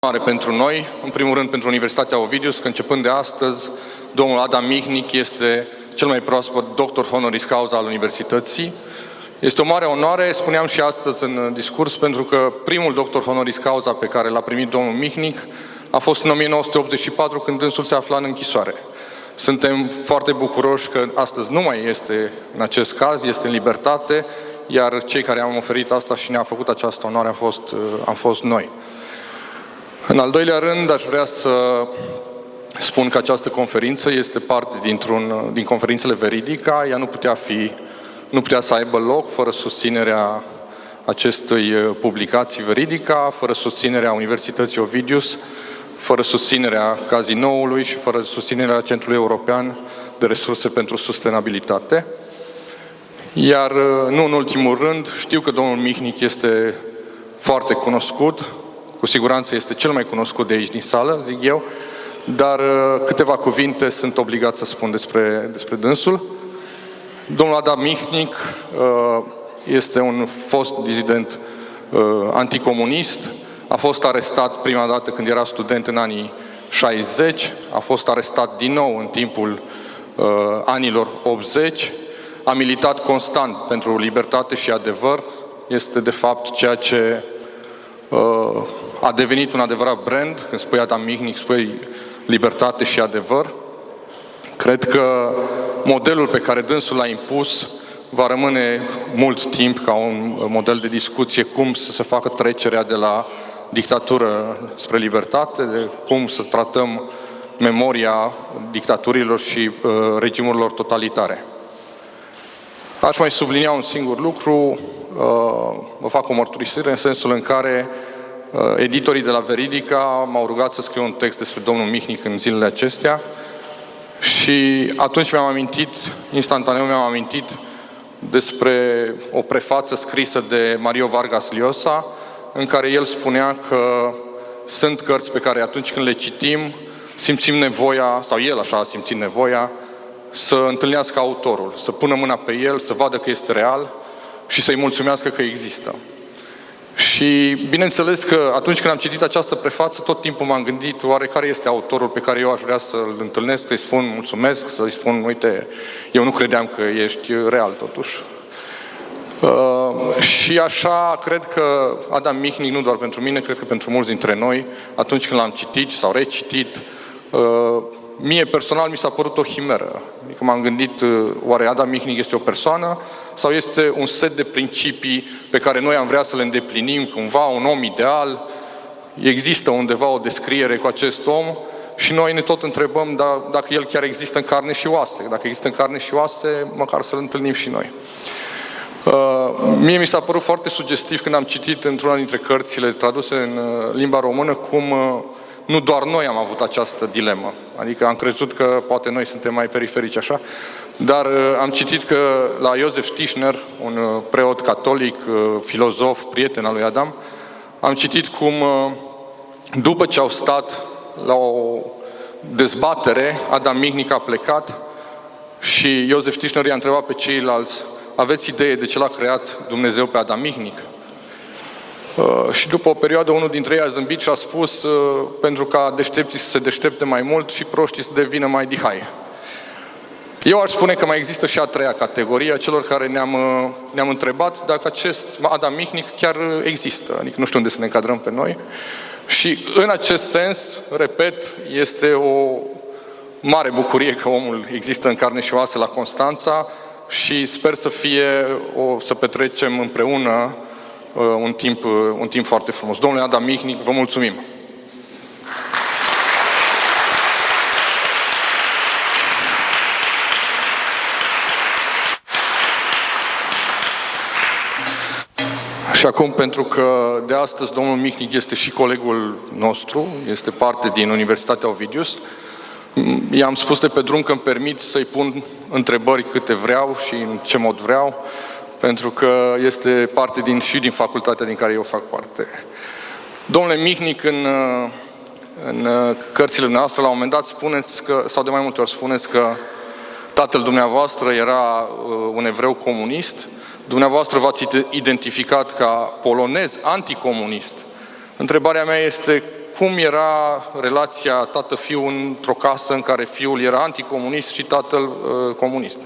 Pentru noi, în primul rând pentru Universitatea Ovidius, că începând de astăzi, domnul Adam Mihnic este cel mai proaspăt doctor honoris causa al Universității. Este o mare onoare, spuneam și astăzi în discurs, pentru că primul doctor honoris causa pe care l-a primit domnul Mihnic a fost în 1984, când dânsul se afla în închisoare. Suntem foarte bucuroși că astăzi nu mai este în acest caz, este în libertate, iar cei care am oferit asta și ne-a făcut această onoare am fost noi. În al doilea rând, aș vrea să spun că această conferință este parte din conferințele Veridica. Ea nu putea să aibă loc fără susținerea acestei publicații Veridica, fără susținerea Universității Ovidius, fără susținerea Cazinoului și fără susținerea Centrului European de Resurse pentru Sustenabilitate. Iar nu în ultimul rând, știu că domnul Mihnic este foarte cunoscut, cu siguranță este cel mai cunoscut de aici din sală, zic eu, dar câteva cuvinte sunt obligat să spun despre dânsul. Domnul Adam Mihnic este un fost dizident anticomunist, a fost arestat prima dată când era student în anii 60, a fost arestat din nou în timpul anilor 80, a militat constant pentru libertate și adevăr, este de fapt ceea ce a devenit un adevărat brand. Când spui Adam Mihnic, spui libertate și adevăr. Cred că modelul pe care dânsul l-a impus va rămâne mult timp ca un model de discuție, cum să se facă trecerea de la dictatură spre libertate, de cum să tratăm memoria dictaturilor și regimurilor totalitare. Aș mai sublinia un singur lucru, vă fac o mărturisire în sensul în care editorii de la Veridica m-au rugat să scriu un text despre domnul Mihnic în zilele acestea și atunci instantaneu mi-am amintit despre o prefață scrisă de Mario Vargas Llosa, în care el spunea că sunt cărți pe care atunci când le citim, simțim nevoia, sau el așa a simțit nevoia, să întâlnească autorul, să pună mâna pe el, să vadă că este real și să-i mulțumească că există. Și bineînțeles că atunci când am citit această prefață, tot timpul m-am gândit oare care este autorul pe care eu aș vrea să-l întâlnesc, să-i spun mulțumesc, să-i spun, uite, eu nu credeam că ești real totuși. Și așa cred că Adam Mihnic, nu doar pentru mine, cred că pentru mulți dintre noi, atunci când l-am citit sau recitit, mie personal mi s-a părut o himeră. Adică m-am gândit, oare Adam Mihnic este o persoană sau este un set de principii pe care noi am vrea să le îndeplinim, cumva un om ideal, există undeva o descriere cu acest om și noi ne tot întrebăm dacă el chiar există în carne și oase. Dacă există în carne și oase, măcar să-l întâlnim și noi. Mie mi s-a părut foarte sugestiv când am citit într-una dintre cărțile traduse în limba română cum nu doar noi am avut această dilemă. Adică am crezut că poate noi suntem mai periferici așa, dar am citit că la Josef Tischner, un preot catolic, filozof, prieten al lui Adam, am citit cum după ce au stat la o dezbatere, Adam Mihnic a plecat și Josef Tischner i-a întrebat pe ceilalți: aveți idee de ce l-a creat Dumnezeu pe Adam Mihnic? Și după o perioadă, unul dintre ei a zâmbit și a spus: pentru ca deștepții să se deștepte mai mult și proștii să devină mai dihai. Eu aș spune că mai există și a treia categorie, a celor care ne-am întrebat dacă acest Adam Mihnic chiar există. Adică nu știu unde să ne încadrăm pe noi. Și în acest sens, repet, este o mare bucurie că omul există în carne și oase la Constanța și sper să petrecem împreună un timp foarte frumos. Domnule Adam Mihnic, vă mulțumim! Și acum, pentru că de astăzi domnul Mihnic este și colegul nostru, este parte din Universitatea Ovidius, i-am spus de pe drum că îmi permit să-i pun întrebări câte vreau și în ce mod vreau, pentru că este parte din facultatea din care eu fac parte. Domnule Mihnic, în cărțile noastre, la un moment dat spuneți că, sau de mai multe ori spuneți că tatăl dumneavoastră era un evreu comunist, dumneavoastră v-ați identificat ca polonez anticomunist. Întrebarea mea este, cum era relația tată-fiu într-o casă în care fiul era anticomunist și tatăl comunist.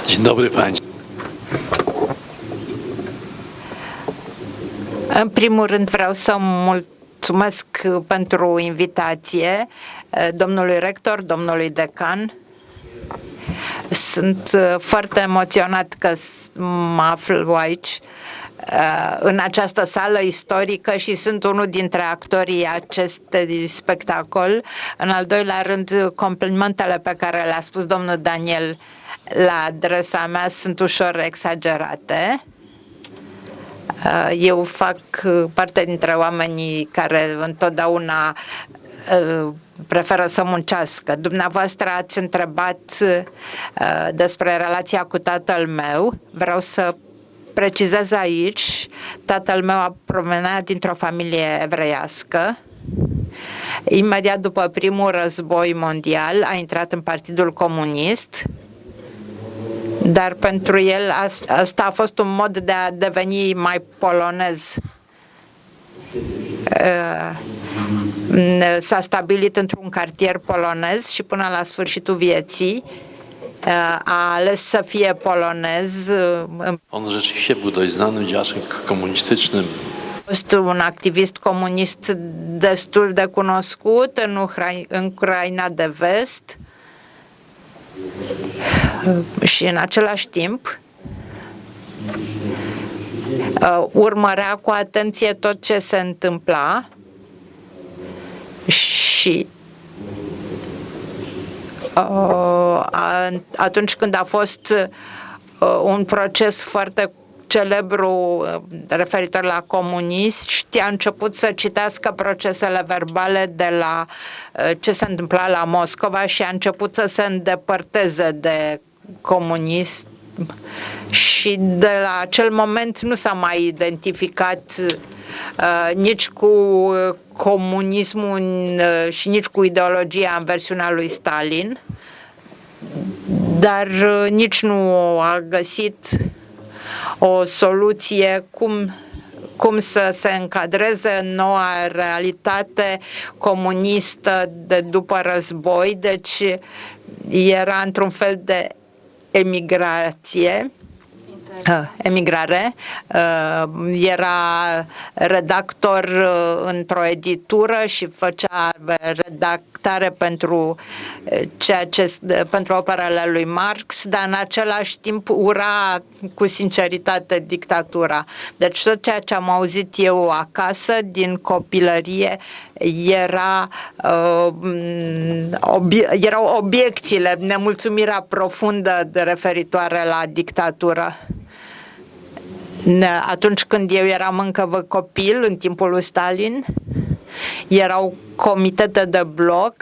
Dzień dobry Państwu. În primul rând vreau să mulțumesc pentru invitație domnului rector, domnului decan. Sunt foarte emoționat că mă aflu aici, în această sală istorică și sunt unul dintre actorii acestui spectacol. În al doilea rând, complimentele pe care le-a spus domnul Daniel la adresa mea sunt ușor exagerate. Eu fac parte dintre oamenii care întotdeauna preferă să muncească. Dumneavoastră ați întrebat despre relația cu tatăl meu. Vreau să precizez aici, tatăl meu a provenit dintr-o familie evreiască. Imediat după primul război mondial a intrat în Partidul Comunist, dar pentru el asta a fost un mod de a deveni mai polonez. S-a stabilit într-un cartier polonez și până la sfârșitul vieții a ales să fie polonez. On rzeczywiście był dość znanym działaczem komunistycznym. A fost un activist comunist destul de cunoscut în Ucraina de Vest și în același timp urmărea cu atenție tot ce se întâmpla și atunci când a fost un proces foarte celebru referitor la comuniști, a început să citească procesele verbale de la ce se întâmpla la Moscova și a început să se îndepărteze de comunism și de la acel moment nu s-a mai identificat nici cu comunismul și nici cu ideologia în versiunea lui Stalin, dar nici nu a găsit o soluție cum să se încadreze în noua realitate comunistă de după război, deci era într-un fel de emigrare. Era redactor într-o editură și făcea redactare pentru pentru operele lui Marx, dar în același timp ura cu sinceritate dictatura. Deci tot ceea ce am auzit eu acasă din copilărie erau obiecțiile, nemulțumirea profundă referitoare la dictatură. Atunci când eu eram încă copil, în timpul lui Stalin, erau comitete de bloc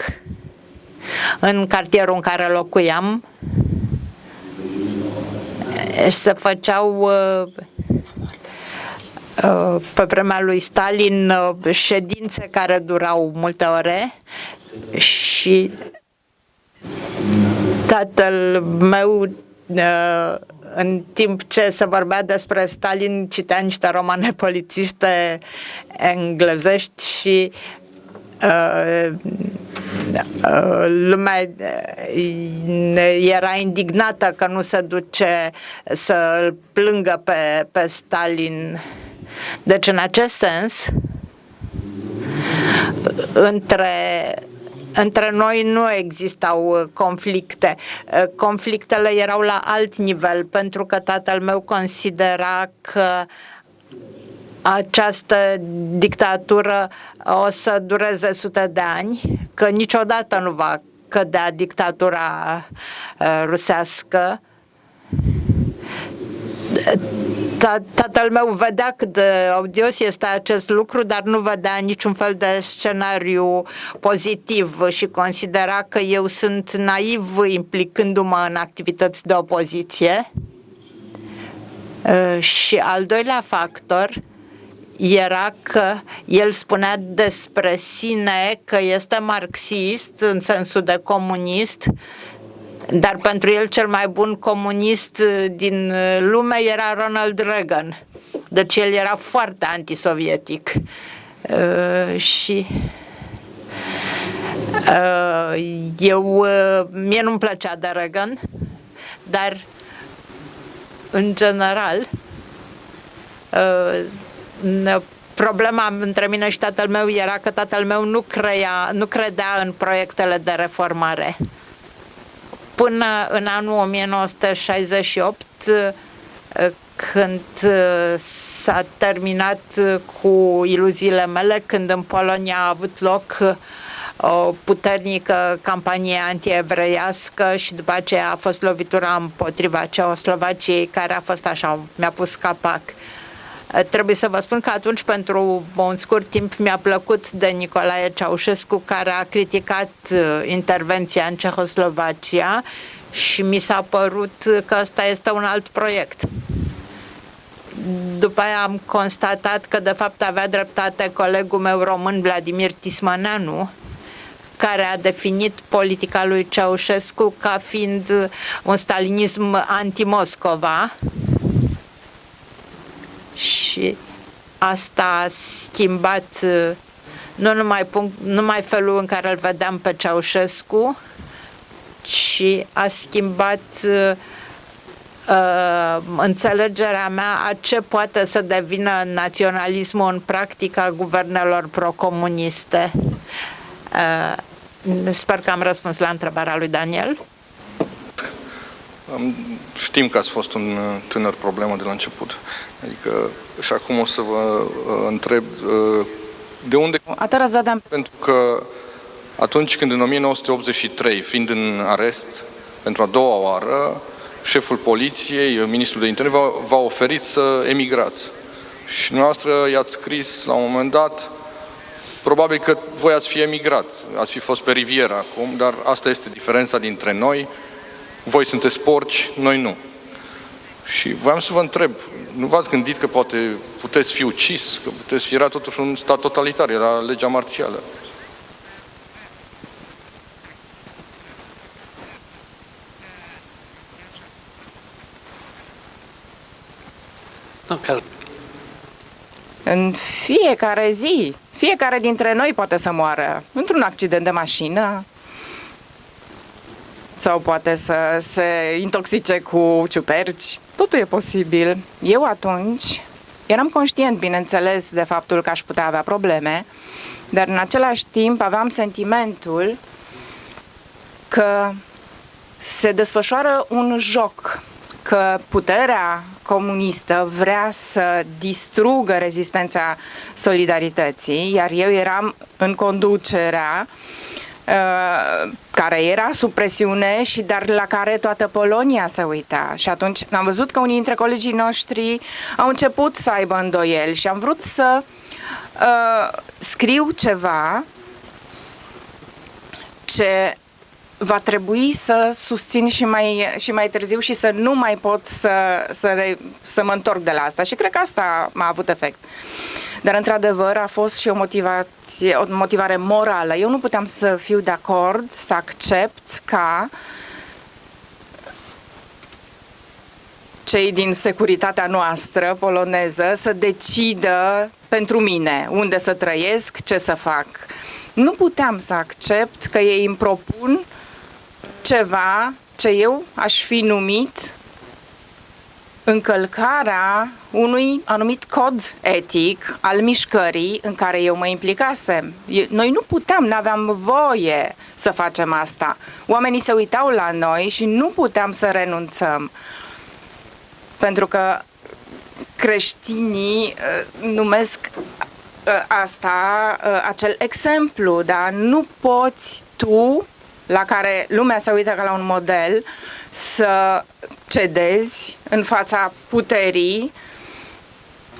în cartierul în care locuiam și se făceau pe vremea lui Stalin ședințe care durau multe ore și tatăl meu, în timp ce se vorbea despre Stalin, citea niște romane polițiște englezești și lumea era indignată că nu se duce să-l plângă pe Stalin. Deci, în acest sens, între noi nu existau conflicte. Conflictele erau la alt nivel, pentru că tatăl meu considera că această dictatură o să dureze sute de ani, că niciodată nu va cădea dictatura rusească. Tatăl meu vedea cât de odios este acest lucru, dar nu vedea niciun fel de scenariu pozitiv și considera că eu sunt naiv implicându-mă în activități de opoziție. Și al doilea factor era că el spunea despre sine că este marxist în sensul de comunist, dar pentru el cel mai bun comunist din lume era Ronald Reagan. Deci el era foarte antisovietic. Și mie nu-mi plăcea de Reagan, dar în general problema între mine și tatăl meu era că tatăl meu nu credea în proiectele de reformare. Până în anul 1968, când s-a terminat cu iluziile mele, când în Polonia a avut loc o puternică campanie antievreiască și după aceea a fost lovitura împotriva Ceoslovaciei, care a fost așa, mi-a pus capac. Trebuie să vă spun că atunci, pentru un scurt timp, mi-a plăcut de Nicolae Ceaușescu, care a criticat intervenția în Cehoslovacia și mi s-a părut că ăsta este un alt proiect. După aia am constatat că de fapt avea dreptate colegul meu român, Vladimir Tismaneanu, care a definit politica lui Ceaușescu ca fiind un stalinism anti-Moscova. Și asta a schimbat nu numai felul în care îl vedeam pe Ceaușescu, ci a schimbat înțelegerea mea a ce poate să devină naționalismul în practica guvernelor procomuniste. Sper că am răspuns la întrebarea lui Daniel. Știm că ați fost un tânăr problemă de la început. Adică, și acum o să vă întreb de unde... Pentru că atunci când în 1983, fiind în arest pentru a doua oară, șeful poliției, ministrul de interne, v-a oferit să emigrați. Și dumneavoastră i-ați scris la un moment dat, probabil că voi ați fi emigrat, ați fi fost pe rivieră acum, dar asta este diferența dintre noi. Voi sunteți porci, noi nu. Și voiam să vă întreb, nu v-ați gândit că poate puteți fi ucis, că puteți fi, era totuși un stat totalitar, era legea marțială? În fiecare zi, fiecare dintre noi poate să moară într-un accident de mașină sau poate să se intoxice cu ciuperci. Totul e posibil. Eu atunci eram conștient, bineînțeles, de faptul că aș putea avea probleme, dar în același timp aveam sentimentul că se desfășoară un joc, că puterea comunistă vrea să distrugă rezistența solidarității, iar eu eram în conducerea care era sub presiune și dar la care toată Polonia se uita. Și atunci am văzut că unii dintre colegii noștri au început să aibă îndoieli și am vrut să scriu ceva ce va trebui să susțin și mai târziu și să nu mai pot să mă întorc de la asta. Și cred că asta a avut efect. Dar, într-adevăr, a fost și o motivare morală. Eu nu puteam să fiu de acord, să accept ca cei din securitatea noastră poloneză să decidă pentru mine unde să trăiesc, ce să fac. Nu puteam să accept că ei îmi propun ceva ce eu aș fi numit încălcarea unui anumit cod etic al mișcării în care eu mă implicasem. Noi nu puteam, n-aveam voie să facem asta. Oamenii se uitau la noi și nu puteam să renunțăm. Pentru că creștinii numesc asta acel exemplu, dar nu poți tu, la care lumea se uită ca la un model, să cedezi în fața puterii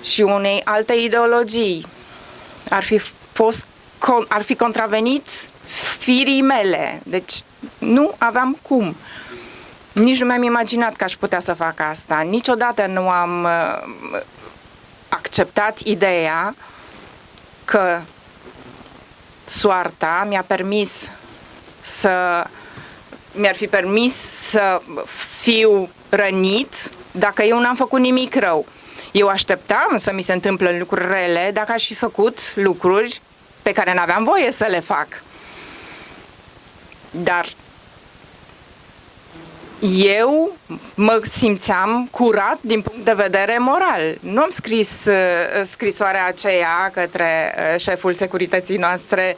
și unei alte ideologii. Ar fi contravenit firii mele. Deci nu aveam cum. Nici nu mi-am imaginat că aș putea să fac asta. Niciodată nu am acceptat ideea că soarta mi-ar fi permis să fiu rănit dacă eu n-am făcut nimic rău. Eu așteptam să mi se întâmple lucruri rele dacă aș fi făcut lucruri pe care n-aveam voie să le fac. Dar eu mă simțeam curat din punct de vedere moral. Nu am scris scrisoarea aceea către șeful securității noastre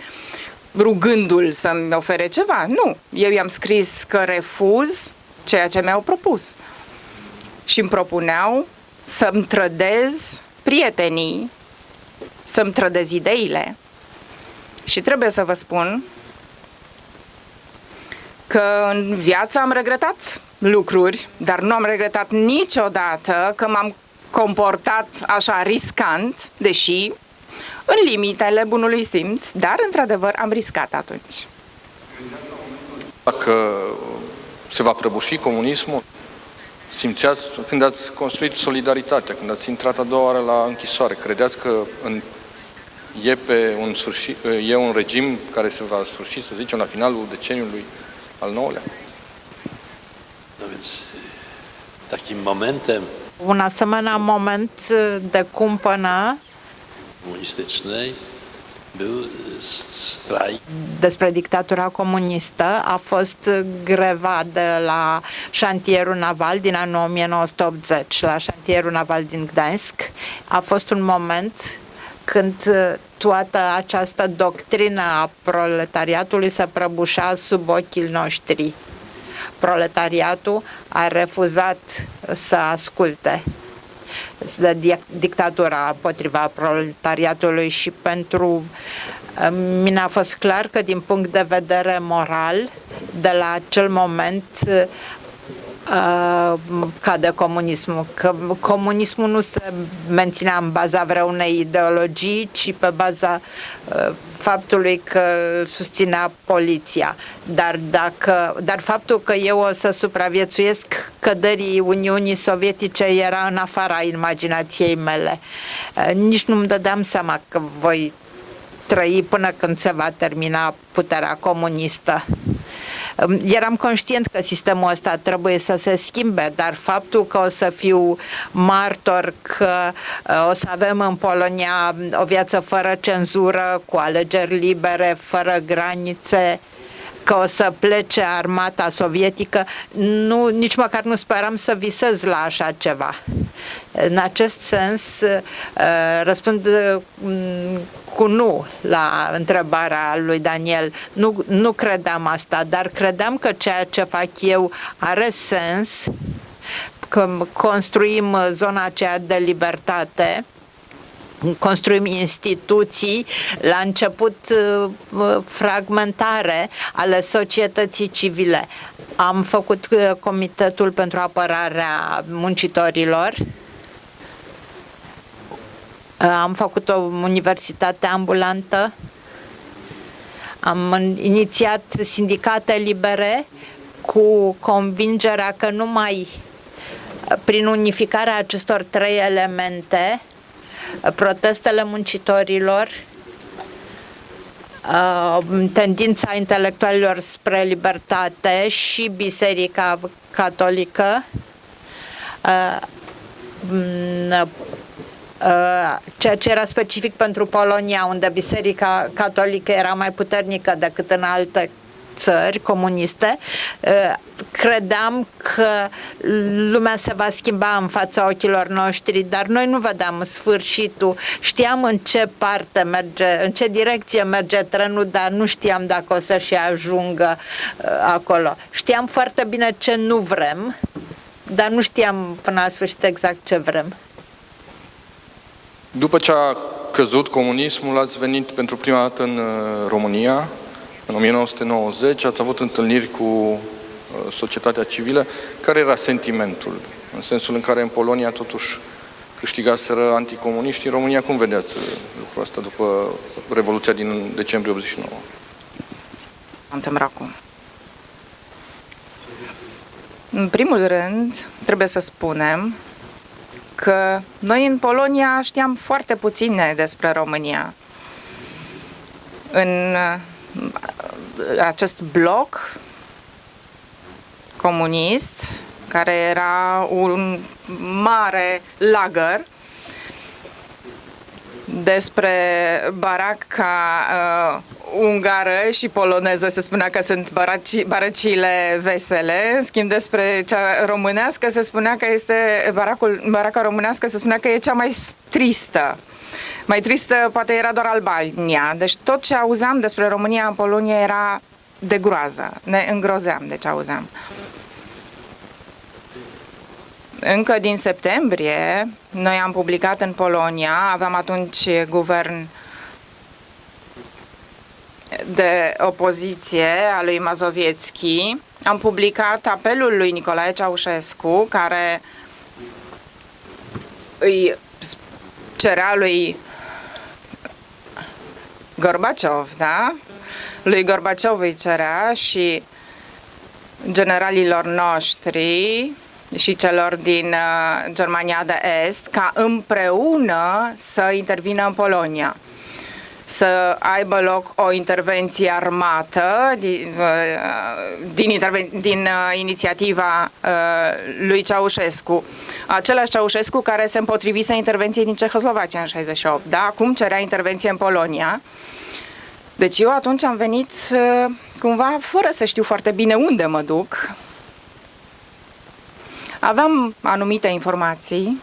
rugându-l să-mi ofere ceva. Nu. Eu i-am scris că refuz ceea ce mi-au propus. Și îmi propuneau să-mi trădez prietenii, să-mi trădez ideile. Și trebuie să vă spun că în viață am regretat lucruri, dar nu am regretat niciodată că m-am comportat așa riscant, deși în limitele bunului simț, dar într-adevăr am riscat atunci. Dacă se va prăbuși comunismul, simțeați când ați construit solidaritatea, când ați intrat a doua oară la închisoare, credeați că e un regim care se va sfârși, să zicem, la finalul deceniului al IX-lea? No więc takim momentem Un asemenea moment de cumpănă komunistycznej był strajk despre dictatura comunistă a fost greva de la șantierul naval din anul 1980 la șantierul naval din Gdańsk. A fost un moment când toată această doctrină a proletariatului se prăbușea sub ochii noștri. Proletariatul a refuzat să asculte de dictatura împotriva proletariatului și pentru mine a fost clar că din punct de vedere moral, de la acel moment cade comunismul. Că comunismul nu se menținea în baza vreunei ideologii, ci pe baza faptului că susținea poliția. Dar faptul că eu o să supraviețuiesc căderii Uniunii Sovietice era în afara imaginației mele. Nici nu-mi dădeam seama că voi trăi până când se va termina puterea comunistă. Eram conștient că sistemul ăsta trebuie să se schimbe, dar faptul că o să fiu martor, că o să avem în Polonia o viață fără cenzură, cu alegeri libere, fără granițe, că o să plece armata sovietică, nici măcar nu speram să visez la așa ceva. În acest sens, răspund cu nu la întrebarea lui Daniel. Nu credeam asta, dar credeam că ceea ce fac eu are sens, că construim zona aceea de libertate, construim instituții, la început fragmentare ale societății civile. Am făcut Comitetul pentru Apărarea Muncitorilor, am făcut o universitate ambulantă, am inițiat sindicate libere cu convingerea că numai prin unificarea acestor trei elemente, protestele muncitorilor, tendința intelectualilor spre libertate și Biserica Catolică, ceea ce era specific pentru Polonia, unde Biserica Catolică era mai puternică decât în alte țări comuniste, credeam că lumea se va schimba în fața ochilor noștri, dar noi nu vedeam sfârșitul. Știam în ce parte merge, în ce direcție merge trenul, dar nu știam dacă o să și ajungă acolo. Știam foarte bine ce nu vrem, dar nu știam până la sfârșit exact ce vrem. După ce a căzut comunismul, ați venit pentru prima dată în România, în 1990, ați avut întâlniri cu societatea civilă. Care era sentimentul? În sensul în care în Polonia totuși câștigaseră anticomuniști, în România cum vedeați lucrul ăsta după Revoluția din decembrie 89? În primul rând, trebuie să spunem că noi în Polonia știam foarte puține despre România. În acest bloc comunist, care era un mare lagăr, despre baraca ungară și poloneză se spunea că sunt barăcile vesele, în schimb despre cea românească se spunea că este baraca românească se spunea că e cea mai tristă. Mai tristă poate era doar Albania. Deci tot ce auzeam despre România în Polonia era de groază. Ne îngrozeam de ce auzeam. Încă din septembrie, noi am publicat în Polonia, aveam atunci guvern de opoziție a lui Mazowiecki, am publicat apelul lui Nicolae Ceaușescu, care îi cerea lui Gorbaciov, da? Lui Gorbaciov îi cerea și generalilor noștri și celor din Germania de Est ca împreună să intervină în Polonia, să aibă loc o intervenție armată din inițiativa lui Ceaușescu. Același Ceaușescu care se împotrivise intervenției din Cehoslovacia în 68, da? Acum cerea intervenție în Polonia. Deci eu atunci am venit cumva fără să știu foarte bine unde mă duc. Aveam anumite informații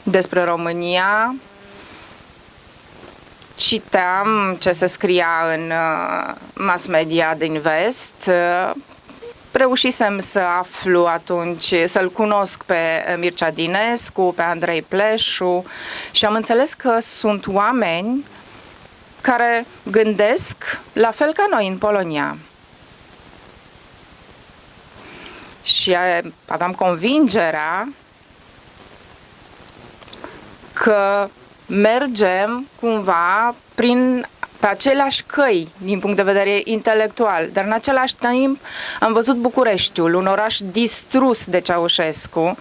despre România, citeam ce se scria în mass media din vest, reușisem să aflu atunci, să-l cunosc pe Mircea Dinescu, pe Andrei Pleșu și am înțeles că sunt oameni care gândesc la fel ca noi în Polonia. Și aveam convingerea că mergem cumva pe aceleași căi din punct de vedere intelectual, dar în același timp am văzut Bucureștiul, un oraș distrus de Ceaușescu.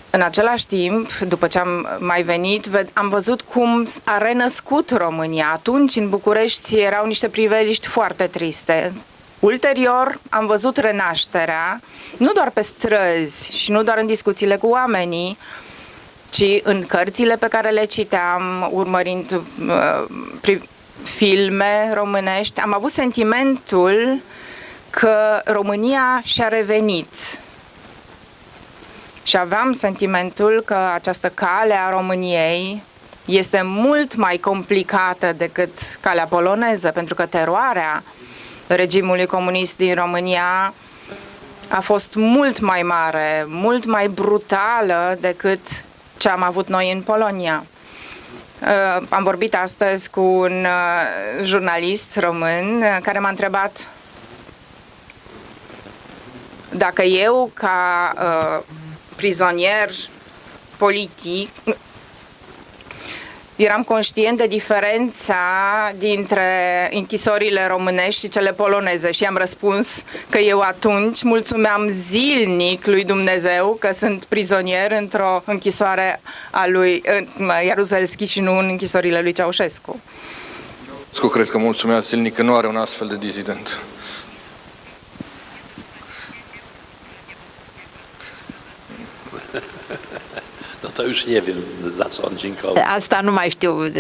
În același timp, după ce am mai venit, am văzut cum a renăscut România. Atunci, în București, erau niște priveliști foarte triste. Ulterior, am văzut renașterea, nu doar pe străzi și nu doar în discuțiile cu oamenii, ci în cărțile pe care le citeam, urmărind filme românești. Am avut sentimentul că România și-a revenit. Și aveam sentimentul că această cale a României este mult mai complicată decât calea poloneză, pentru că teroarea regimului comunist din România a fost mult mai mare, mult mai brutală decât ce am avut noi în Polonia. Am vorbit astăzi cu un jurnalist român care m-a întrebat dacă eu, ca prizonier politic, eram conștient de diferența dintre închisorile românești și cele poloneze și am răspuns că eu atunci mulțumeam zilnic lui Dumnezeu că sunt prizonier într-o închisoare a lui Jaruzelski și nu în închisorile lui Ceaușescu. Cred că mulțumea zilnic că nu are un astfel de dizident. No to już nie wiem, za co on dziękował. Asta nu mai știu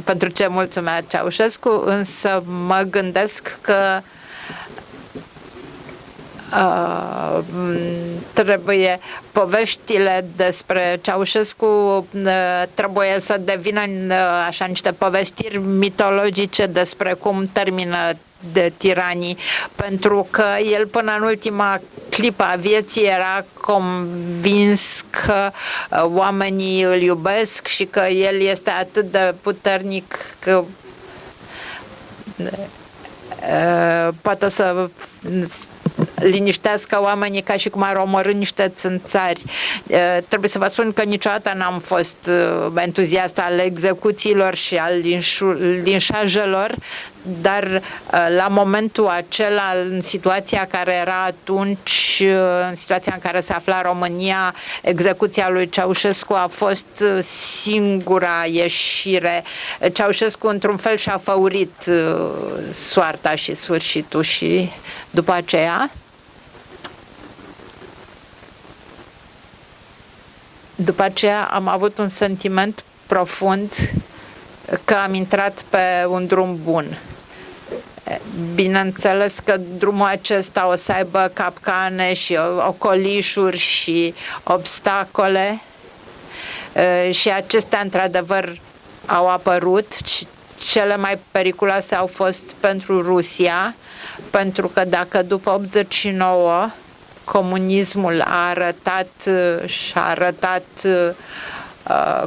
pentru ce mulțumea Ceaușescu, însă mă gândesc că trebuie poveștile despre Ceaușescu trebuie să devină așa niște povestiri mitologice despre cum termină de tiranii, pentru că el până în ultima clipă a vieții era convins că oamenii îl iubesc și că el este atât de puternic că poate să liniștească oamenii ca și cum ar omorâ niște țânțari. Trebuie să vă spun că niciodată n-am fost entuziast al execuțiilor și al linșajelor, dar la momentul acela, în situația care era atunci, în situația în care se afla România, execuția lui Ceaușescu a fost singura ieșire. Ceaușescu, într-un fel, și-a făurit soarta și sfârșitul și după aceea După aceea am avut un sentiment profund că am intrat pe un drum bun. Bineînțeles că drumul acesta o să aibă capcane și ocolișuri și obstacole și acestea într-adevăr au apărut. Cele mai periculoase au fost pentru Rusia, pentru că dacă după 89 comunismul și-a arătat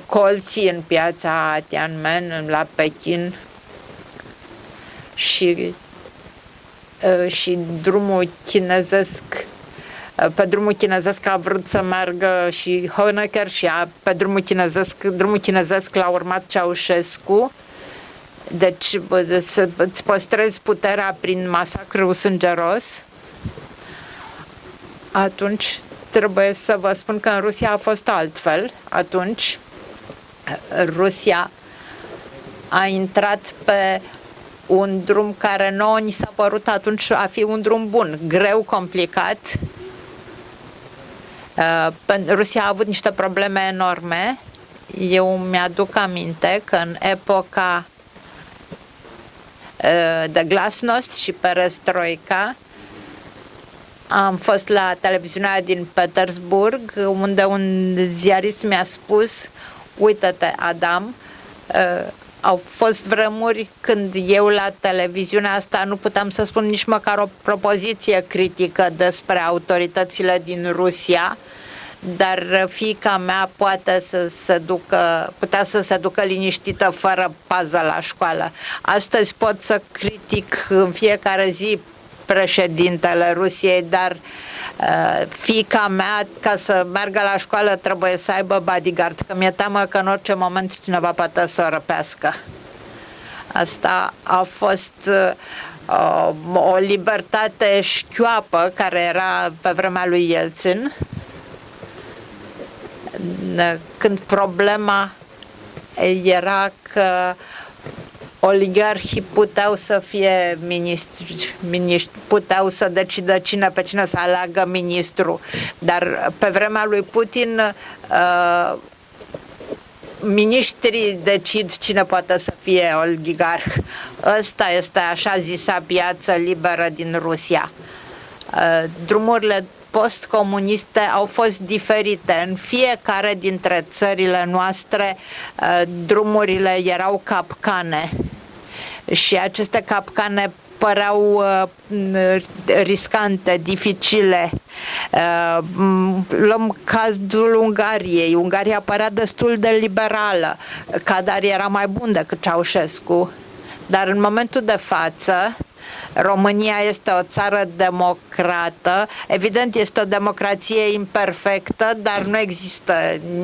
colții în piața Tiananmen, la Pekin, și drumul chinezesc, pe drumul chinezesc a vrut să meargă și Honecker și pe drumul chinezesc l-a urmat Ceaușescu. Deci să-ți păstrezi puterea prin masacru sângeros. Atunci trebuie să vă spun că în Rusia a fost altfel. Atunci Rusia a intrat pe un drum care nouă ni s-a părut atunci a fi un drum bun, greu, complicat. Rusia a avut niște probleme enorme. Eu mi-aduc aminte că în epoca de glasnost și perestroica am fost la televiziunea din Petersburg, unde un ziarist mi-a spus: uite-te, Adam, au fost vremuri când eu la televiziunea asta nu puteam să spun nici măcar o propoziție critică despre autoritățile din Rusia, dar fiica mea putea să se ducă liniștită fără pază la școală. Astăzi pot să critic în fiecare zi președintele Rusiei, dar fiica mea, ca să meargă la școală, trebuie să aibă bodyguard, că mi-e teamă că în orice moment cineva poate să o răpească. Asta a fost o libertate șchioapă care era pe vremea lui Yeltsin, când problema era că oligarhii puteau să fie miniștri, puteau să decidă pe cine să aleagă ministru, dar pe vremea lui Putin miniștrii decid cine poate să fie oligarh. Ăsta este așa zisa piață liberă din Rusia. Drumurile postcomuniste au fost diferite. În fiecare dintre țările noastre drumurile erau capcane și aceste capcane păreau riscante, dificile. Luăm cazul Ungariei. Ungaria părea destul de liberală. Kadar era mai bun decât Ceaușescu. Dar în momentul de față, România este o țară democrată. Evident, este o democrație imperfectă, dar nu există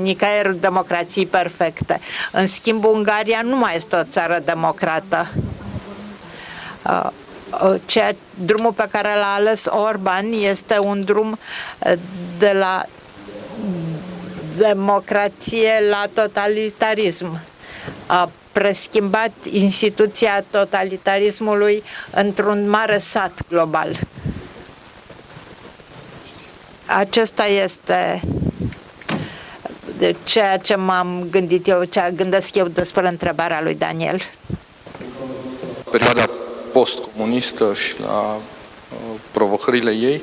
nicăieri democrații perfecte. În schimb, Ungaria nu mai este o țară democrată. Drumul pe care l-a ales Orban este un drum de la democrație la totalitarism. A preschimbat instituția totalitarismului într-un mare sat global. Acesta este ceea ce m-am gândit eu, ce gândesc eu despre întrebarea lui Daniel. Perioada postcomunistă și la provocările ei,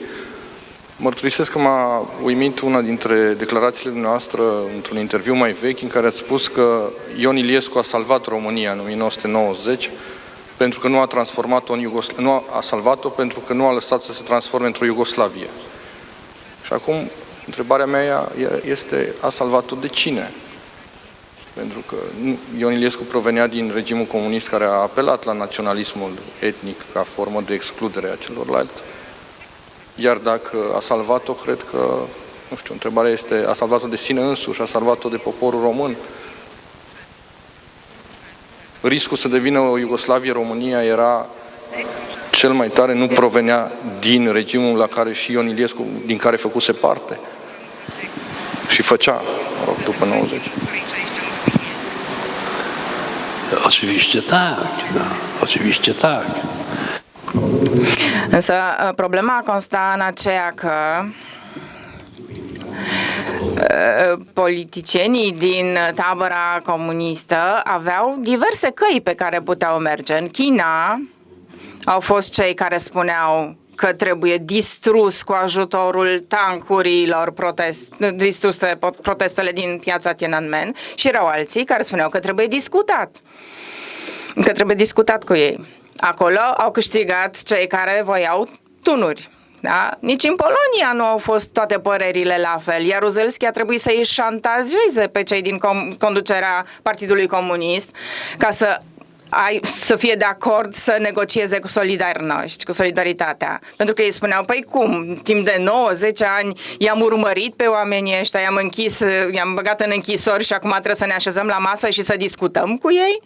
mărturisesc că m-a uimit una dintre declarațiile noastre într-un interviu mai vechi, în care ați spus că Ion Iliescu a salvat România în 1990 pentru că nu a transformat-o în Iugoslavie, nu a salvat-o pentru că nu a lăsat să se transforme într-o Iugoslavie. Și acum întrebarea mea este: a salvat-o de cine? Pentru că Ion Iliescu provenea din regimul comunist care a apelat la naționalismul etnic ca formă de excludere a celorlalți. Iar dacă a salvat-o, cred că, nu știu, întrebarea este: a salvat-o de sine însuși, a salvat-o de poporul român? Riscul să devină o Iugoslavie, România era cel mai tare, nu provenea din regimul la care și Ion Iliescu, din care făcuse parte și făcea, mă rog, după 90. Oczywiście tak, no, oczywiście tak. Însă problema consta în aceea că politicienii din tabăra comunistă aveau diverse căi pe care puteau merge. În China au fost cei care spuneau că trebuie distrus cu ajutorul tancurilor distruse protestele din piața Tiananmen, și erau alții care spuneau că trebuie discutat cu ei. Acolo au câștigat cei care voiau tunuri. Da? Nici în Polonia nu au fost toate părerile la fel. Jaruzelski a trebuit să îi șantajeze pe cei din conducerea Partidului Comunist ca să fie de acord să negocieze cu Solidarność, cu Solidaritatea. Pentru că ei spuneau, păi cum, timp de 9-10 ani i-am urmărit pe oamenii ăștia, i-am închis, i-am băgat în închisori și acum trebuie să ne așezăm la masă și să discutăm cu ei?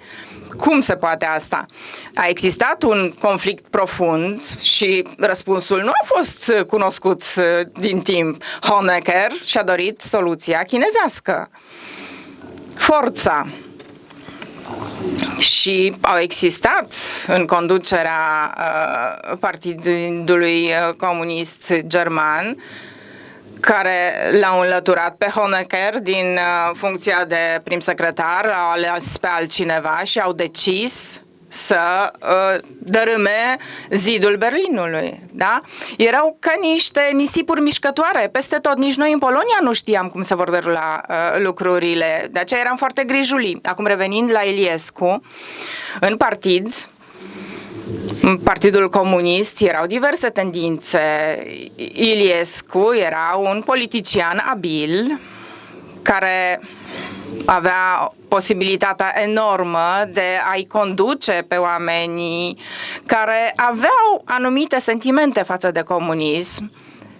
Cum se poate asta? A existat un conflict profund și răspunsul nu a fost cunoscut din timp. Honecker și-a dorit soluția chinezească. Forța. Și au existat în conducerea Partidului Comunist German care l-au înlăturat pe Honecker din funcția de prim secretar, au ales pe altcineva și au decis să dărâme zidul Berlinului. Da? Erau ca niște nisipuri mișcătoare peste tot. Nici noi în Polonia nu știam cum se vor derula lucrurile. De aceea eram foarte grijuli. Acum revenind la Iliescu, în Partidul Comunist erau diverse tendințe. Iliescu era un politician abil care avea posibilitatea enormă de a-i conduce pe oamenii care aveau anumite sentimente față de comunism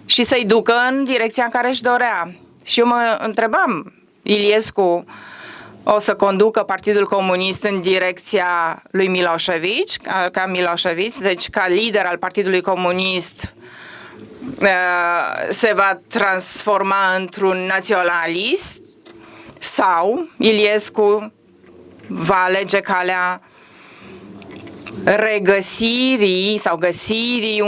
și să-i ducă în direcția în care își dorea. Și eu mă întrebam, Iliescu o să conducă Partidul Comunist în direcția lui Milosevic, deci ca lider al Partidului Comunist se va transforma într-un naționalist, sau Iliescu va alege calea regăsirii sau găsirii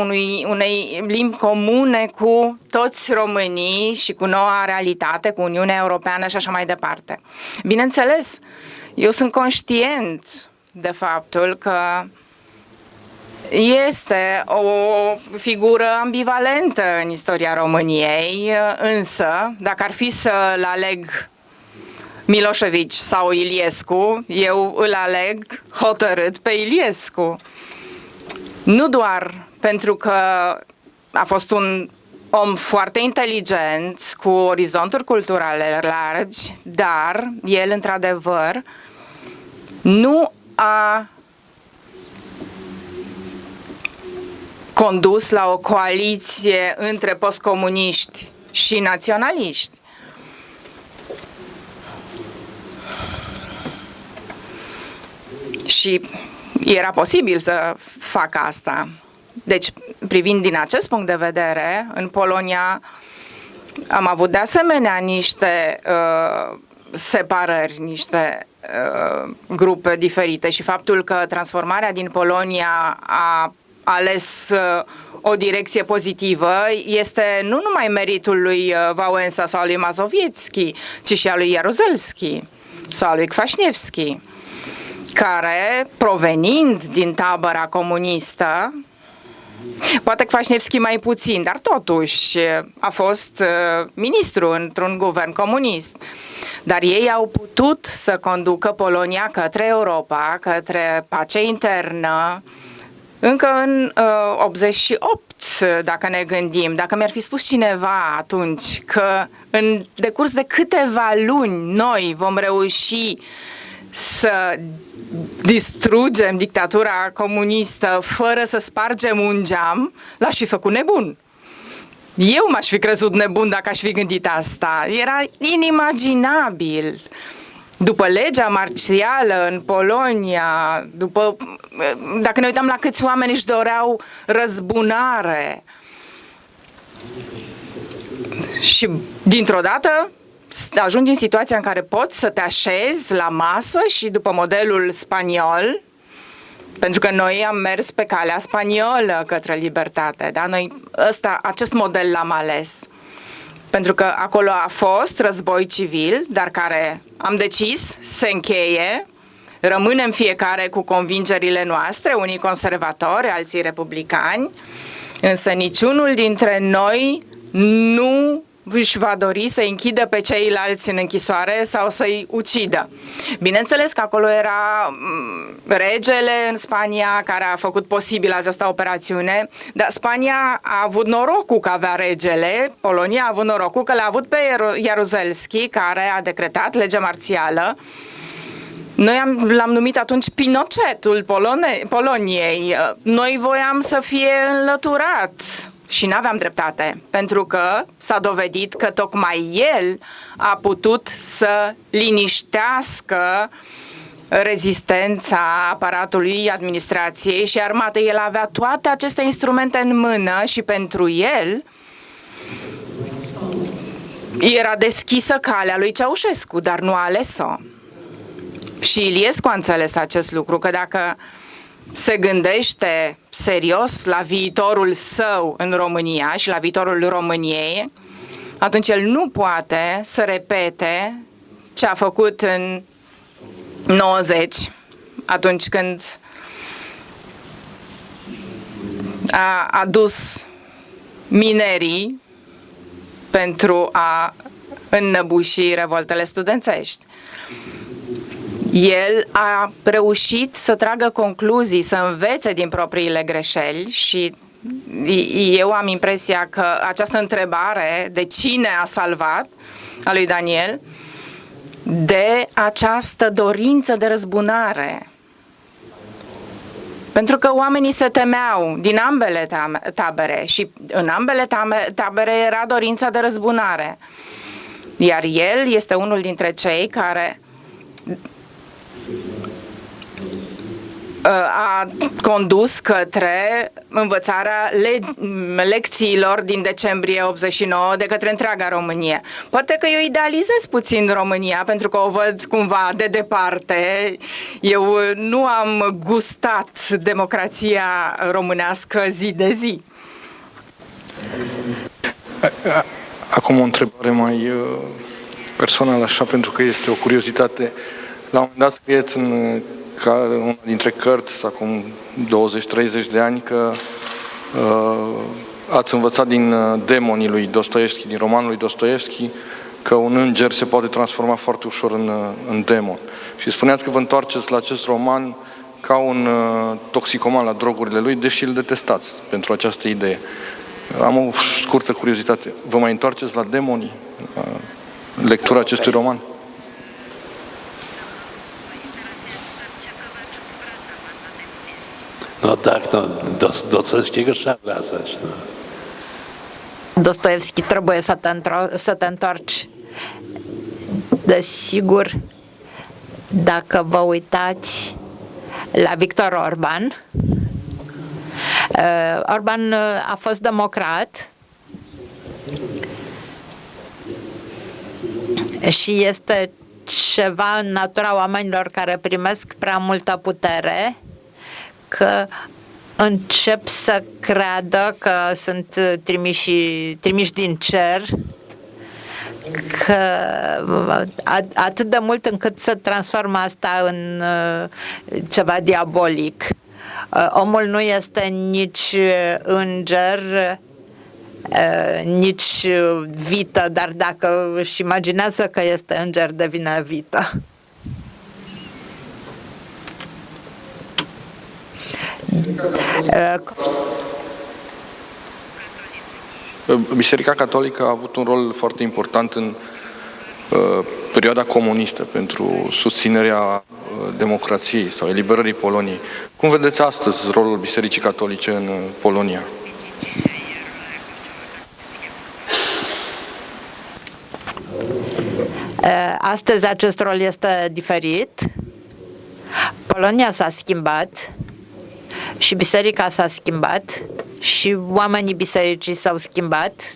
unei limbi comune cu toți românii și cu noua realitate, cu Uniunea Europeană și așa mai departe. Bineînțeles, eu sunt conștient de faptul că este o figură ambivalentă în istoria României, însă, dacă ar fi să-l aleg Milosevic sau Iliescu, eu îl aleg hotărât pe Iliescu. Nu doar pentru că a fost un om foarte inteligent, cu orizonturi culturale largi, dar el, într-adevăr, nu a condus la o coaliție între postcomuniști și naționaliști. Și era posibil să facă asta. Deci, privind din acest punct de vedere, în Polonia am avut de asemenea niște separări, niște grupe diferite și faptul că transformarea din Polonia a ales o direcție pozitivă este nu numai meritul lui Wałęsa sau lui Mazowiecki, ci și al lui Jaruzelski sau lui Kwaśniewski, care, provenind din tabăra comunistă, poate Kwaśniewski mai puțin, dar totuși a fost ministru într-un guvern comunist. Dar ei au putut să conducă Polonia către Europa, către pace internă, încă în 88, dacă ne gândim. Dacă mi-ar fi spus cineva atunci că în decurs de câteva luni noi vom reuși să distrugem dictatura comunistă fără să spargem un geam, l-aș fi făcut nebun. Eu m-aș fi crezut nebun dacă aș fi gândit asta. Era inimaginabil. După legea marțială în Polonia, dacă ne uităm la câți oameni își doreau răzbunare, și dintr-o dată ajungi în situația în care poți să te așezi la masă și după modelul spaniol, pentru că noi am mers pe calea spaniolă către libertate, da? Noi acest model l-am ales. pentru că acolo a fost război civil, dar care am decis se încheie. Rămânem fiecare cu convingerile noastre, unii conservatori, alții republicani, însă niciunul dintre noi nu își va dori să închidă pe ceilalți în închisoare sau să-i ucidă. Bineînțeles că acolo era regele în Spania care a făcut posibil această operațiune, dar Spania a avut norocul că avea regele, Polonia a avut norocul că l-a avut pe Jaruzelski, care a decretat legea marțială. Noi l-am numit atunci Pinochetul Poloniei. Noi voiam să fie înlăturat și n-aveam dreptate, pentru că s-a dovedit că tocmai el a putut să liniștească rezistența aparatului administrației și armatei. El avea toate aceste instrumente în mână și pentru el era deschisă calea lui Ceaușescu, dar nu a ales-o. Și Iliescu a înțeles acest lucru, că dacă se gândește serios la viitorul său în România și la viitorul României, atunci el nu poate să repete ce a făcut în 90, atunci când a adus minerii pentru a înnăbuși revoltele studențești. El a reușit să tragă concluzii, să învețe din propriile greșeli și eu am impresia că această întrebare de cine a salvat a lui Daniel, de această dorință de răzbunare. Pentru că oamenii se temeau din ambele tabere și în ambele tabere era dorința de răzbunare. Iar el este unul dintre cei care a condus către învățarea lecțiilor din decembrie 89 de către întreaga Românie. Poate că eu idealizez puțin România pentru că o văd cumva de departe. Eu nu am gustat democrația românească zi de zi. Acum o întrebare mai personală, așa, pentru că este o curiozitate. La un moment dat scrieți în una dintre cărți, acum 20-30 de ani, că ați învățat din demonii lui Dostoevski, din romanul lui Dostoevski, că un înger se poate transforma foarte ușor în demon. Și spuneați că vă întoarceți la acest roman ca un toxicoman la drogurile lui, deși îl detestați pentru această idee. Am o scurtă curiozitate. Vă mai întoarceți la demonii? Lectura acestui roman? No tak, no, do Celskiego trzeba wracać. No. Dostoevski trebuie să te întorci. Desigur, dacă vă uitați la Viktor Orban, Orban a fost democrat și este ceva în natura oamenilor care primesc prea multă putere, că încep să creadă că sunt trimiși din cer, că atât de mult încât să transformă asta în ceva diabolic. Omul nu este nici înger, nici vită, dar dacă își imaginează că este înger, devine vită. Biserica Catolică a avut un rol foarte important în perioada comunistă pentru susținerea democrației sau eliberării Poloniei. Cum vedeți astăzi rolul Bisericii Catolice în Polonia? Astăzi acest rol este diferit. Polonia s-a schimbat și biserica s-a schimbat și oamenii bisericii s-au schimbat.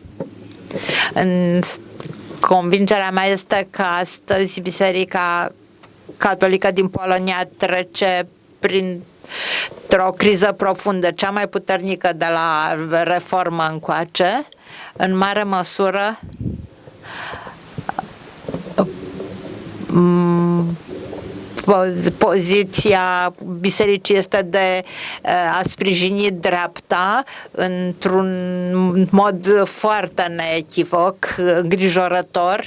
Convingerea mea este că astăzi Biserica Catolică din Polonia trece printr-o criză profundă, cea mai puternică de la reformă încoace, în mare măsură Poziția bisericii este de a sprijini dreapta într-un mod foarte neechivoc, îngrijorător.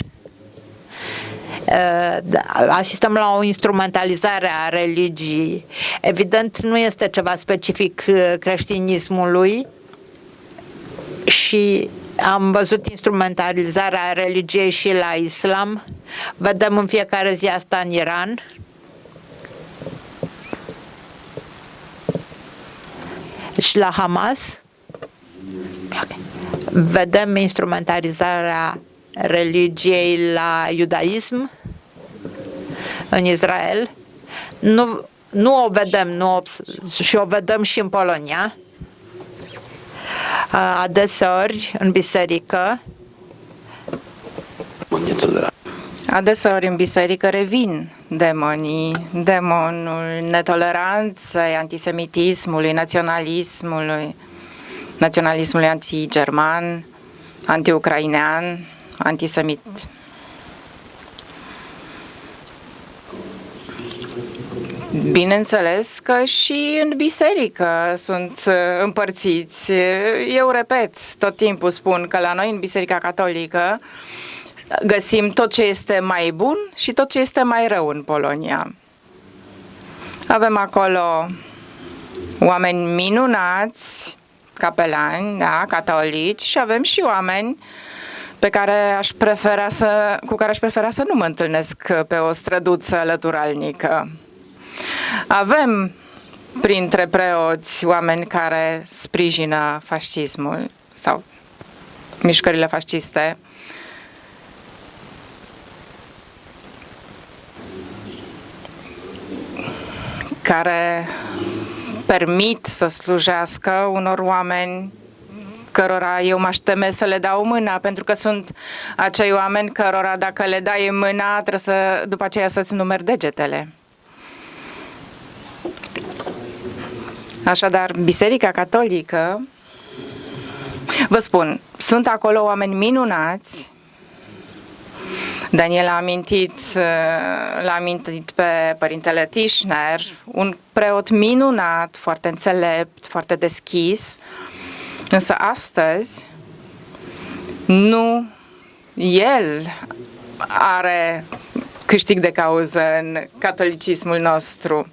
Asistăm la o instrumentalizare a religiei. Evident, nu este ceva specific creștinismului și am văzut instrumentalizarea religiei și la islam. Vedem în fiecare zi asta în Iran. Și la Hamas. Vedem instrumentalizarea religiei la iudaism în Israel. Nu o vedem, și o vedem și în Polonia. Adeseori în biserică. Adeseori în biserică revin demonii, demonul netoleranței, antisemitismului, naționalismului anti-german, anti-ucrainean, antisemit. Bineînțeles că și în biserică sunt împărțiți. Eu repet, tot timpul spun că la noi în Biserica Catolică găsim tot ce este mai bun și tot ce este mai rău în Polonia. Avem acolo oameni minunați, capelani, da, catolici, și avem și oameni cu care aș prefera să nu mă întâlnesc pe o străduță lăturalnică. Avem printre preoți oameni care sprijină fascismul sau mișcările fasciste. Care permit să slujească unor oameni cărora eu m-aș teme să le dau mâna, pentru că sunt acei oameni cărora dacă le dai mâna trebuie să, după aceea să-ți numeri degetele. Așadar, Biserica Catolică, vă spun, sunt acolo oameni minunați. Daniel l-a amintit pe Părintele Tischner, un preot minunat, foarte înțelept, foarte deschis, însă astăzi nu el are câștig de cauză în catolicismul nostru.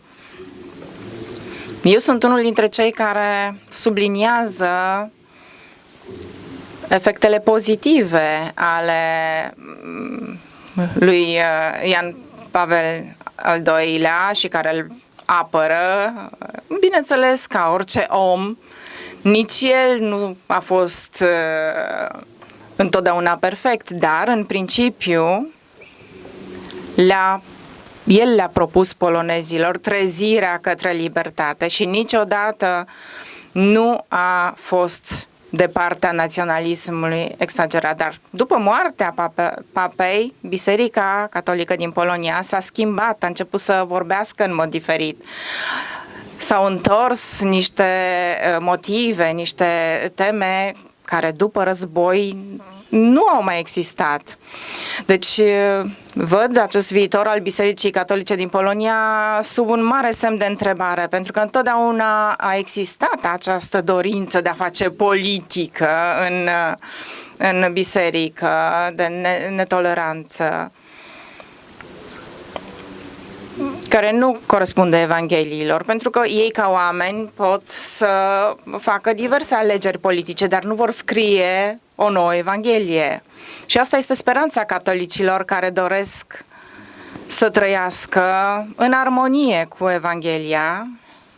Eu sunt unul dintre cei care subliniază efectele pozitive ale lui Ioan Pavel al II-lea și care îl apără, bineînțeles, ca orice om. Nici el nu a fost întotdeauna perfect, dar în principiu el le-a propus polonezilor trezirea către libertate și niciodată nu a fost de partea naționalismului exagerat. Dar după moartea papei, Biserica Catolică din Polonia s-a schimbat, a început să vorbească în mod diferit. S-au întors niște motive, niște teme care după război nu au mai existat. Deci văd acest viitor al Bisericii Catolice din Polonia sub un mare semn de întrebare, pentru că întotdeauna a existat această dorință de a face politică în biserică, de netoleranță, care nu corespunde Evangheliilor, pentru că ei ca oameni pot să facă diverse alegeri politice, dar nu vor scrie o nouă Evanghelie. Și asta este speranța catolicilor care doresc să trăiască în armonie cu Evanghelia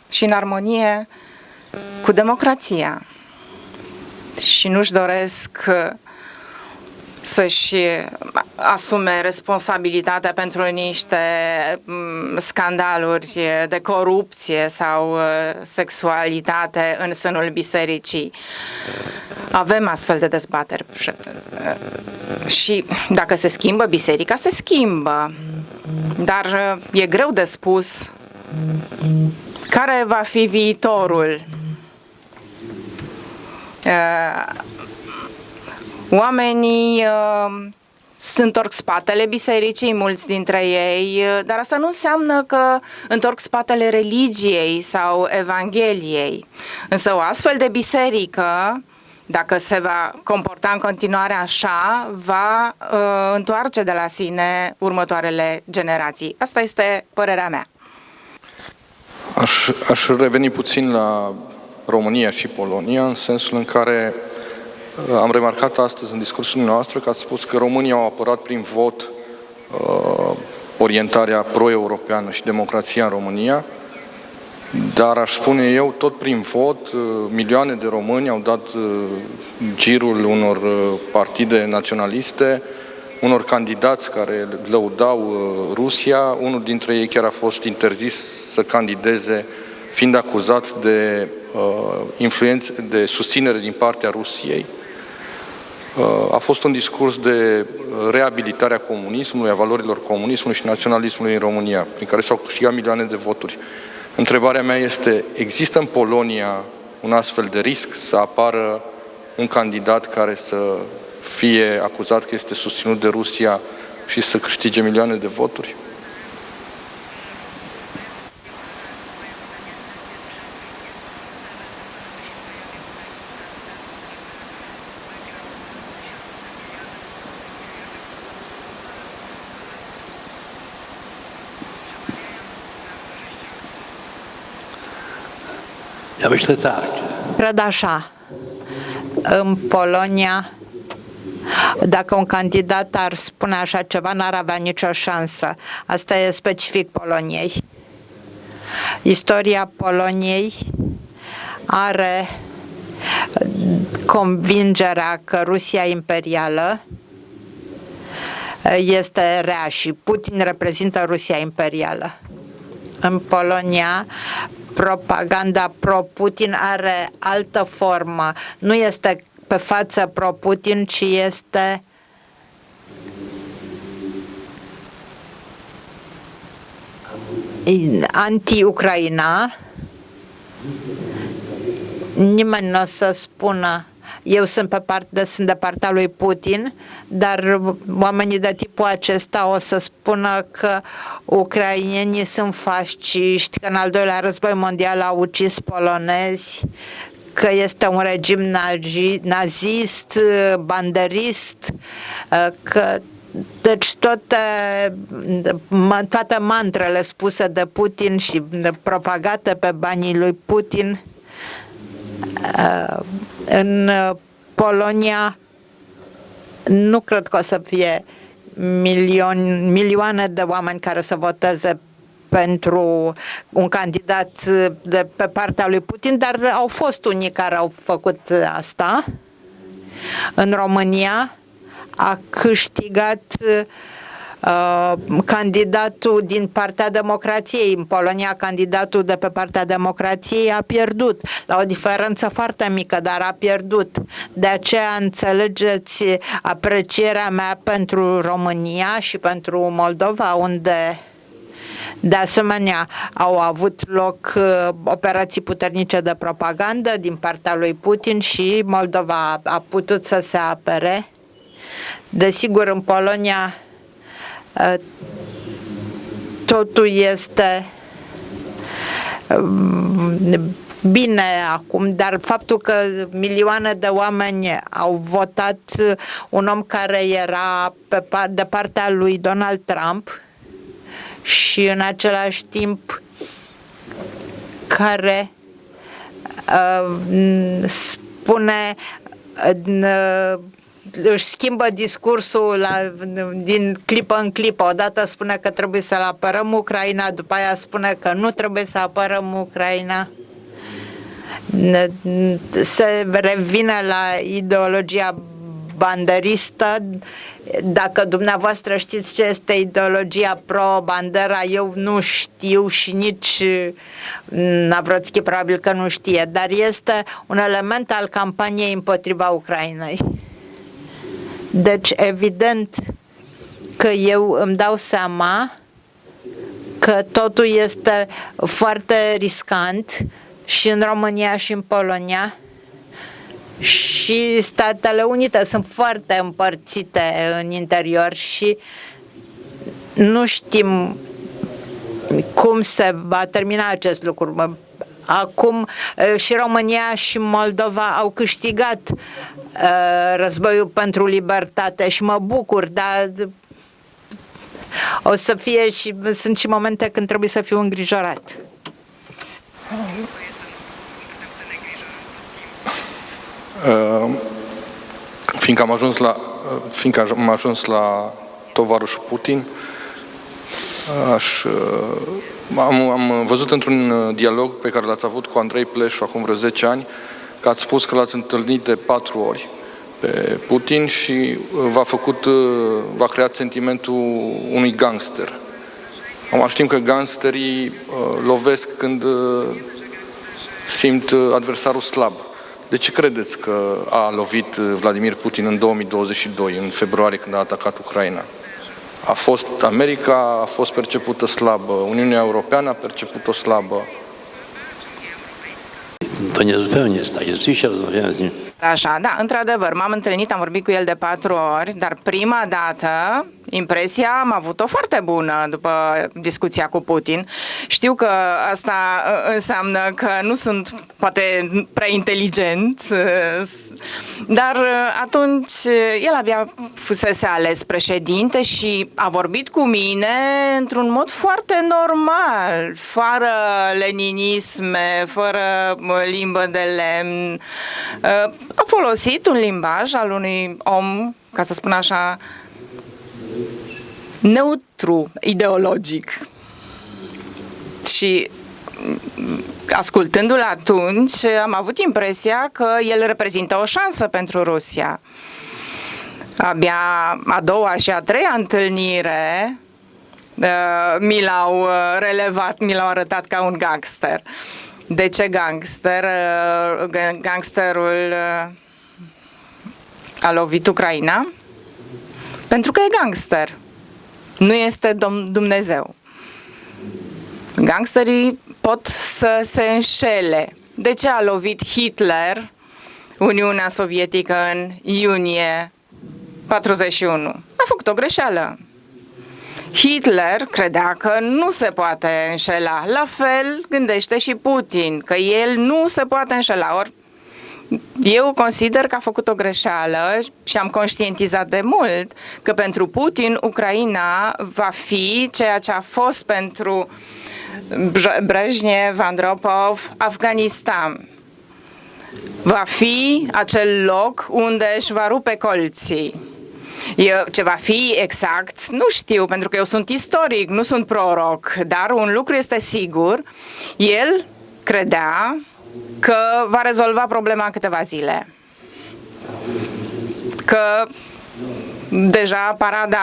și în armonie cu democrația. Și nu-și doresc să-și asume responsabilitatea pentru niște scandaluri de corupție sau sexualitate în sânul bisericii. Avem astfel de dezbateri. Și dacă se schimbă biserica, se schimbă. Dar e greu de spus care va fi viitorul. Oamenii întorc spatele bisericii, mulți dintre ei, dar asta nu înseamnă că întorc spatele religiei sau Evangheliei. Însă o astfel de biserică, dacă se va comporta în continuare așa, va întoarce de la sine următoarele generații. Asta este părerea mea. Aș reveni puțin la România și Polonia, în sensul în care am remarcat astăzi în discursul nostru că ați spus că românii au apărat prin vot orientarea pro-europeană și democrația în România, dar aș spune eu, tot prin vot, milioane de români au dat girul unor partide naționaliste, unor candidați care lăudau Rusia. Unul dintre ei chiar a fost interzis să candideze, fiind acuzat de de susținere din partea Rusiei. A fost un discurs de reabilitare a comunismului, a valorilor comunismului și naționalismului în România, prin care s-au câștigat milioane de voturi. Întrebarea mea este, există în Polonia un astfel de risc să apară un candidat care să fie acuzat că este susținut de Rusia și să câștige milioane de voturi? Ja myślę tak. Cred așa, în Polonia, dacă un candidat ar spune așa ceva, n-ar avea nicio șansă. Asta e specific Poloniei. Istoria Poloniei are convingerea că Rusia imperială este rea și Putin reprezintă Rusia imperială. În Polonia, propaganda pro-Putin are altă formă. Nu este pe față pro-Putin, ci este anti-Ucraina. Nimeni nu o să spună eu sunt de partea lui Putin, dar oamenii de tipul acesta o să spună că ucrainenii sunt fasciști, că în al doilea război mondial au ucis polonezi, că este un regim nazist, banderist, că deci toate mantrele spuse de Putin și propagate pe banii lui Putin în Polonia nu cred că o să fie milioane de oameni care să voteze pentru un candidat de pe partea lui Putin, dar au fost unii care au făcut asta. În România a câștigat candidatul din partea democrației. În Polonia, candidatul de pe partea democrației a pierdut, la o diferență foarte mică, dar a pierdut. De aceea înțelegeți aprecierea mea pentru România și pentru Moldova, unde de asemenea au avut loc operații puternice de propagandă din partea lui Putin și Moldova a putut să se apere. Desigur, în Polonia totul este bine acum, dar faptul că milioane de oameni au votat un om care era de partea lui Donald Trump și în același timp care spune își schimbă discursul din clipă în clipă. Odată spune că trebuie să-l apărăm Ucraina, după aia spune că nu trebuie să apărăm Ucraina. Se revine la ideologia banderistă. Dacă dumneavoastră știți ce este ideologia pro-bandera, eu nu știu și nici Navrotski probabil că nu știe, dar este un element al campaniei împotriva Ucrainei. Deci, evident că eu îmi dau seama că totul este foarte riscant și în România și în Polonia, și Statele Unite sunt foarte împărțite în interior și nu știm cum se va termina acest lucru. Acum și România și Moldova au câștigat războiul pentru libertate și mă bucur, dar o să fie și sunt și momente când trebuie să fiu îngrijorat. Fiindcă am ajuns la tovarășul Putin, am văzut într-un dialog pe care l-ați avut cu Andrei Pleșu acum vreo 10 ani, că ați spus că l-ați întâlnit de 4 ori pe Putin și v-a creat sentimentul unui gangster. Acum știm că gangsterii lovesc când simt adversarul slab. De ce credeți că a lovit Vladimir Putin în 2022, în februarie, când a atacat Ucraina? A fost America, a fost percepută slabă, Uniunea Europeană a perceput-o slabă. To niezupełnie jest tak. Rzeczywiście rozmawiałem z nim. Așa, da, într-adevăr, m-am întâlnit, am vorbit cu el de 4 ori, dar prima dată, impresia am avut-o foarte bună după discuția cu Putin. Știu că asta înseamnă că nu sunt poate prea inteligent, dar atunci el abia fusese ales președinte și a vorbit cu mine într-un mod foarte normal, fără leninisme, fără limbă de lemn. A folosit un limbaj al unui om, ca să spun așa, neutru ideologic. Și ascultându-l atunci, am avut impresia că el reprezintă o șansă pentru Rusia. Abia a doua și a treia întâlnire mi l-au relevat, mi l-au arătat ca un gangster. De ce gangster? Gangsterul a lovit Ucraina? Pentru că e gangster. Nu este Dumnezeu. Gangsterii pot să se înșele. De ce a lovit Hitler Uniunea Sovietică în iunie 41? A făcut o greșeală. Hitler credea că nu se poate înșela. La fel gândește și Putin, că el nu se poate înșela. Ori eu consider că a făcut o greșeală și am conștientizat de mult că pentru Putin Ucraina va fi ceea ce a fost pentru Brezhnev, Andropov, Afganistan. Va fi acel loc unde își va rupe colții. Ce va fi exact, nu știu, pentru că eu sunt istoric, nu sunt proroc, dar un lucru este sigur, el credea că va rezolva problema în câteva zile. Că deja parada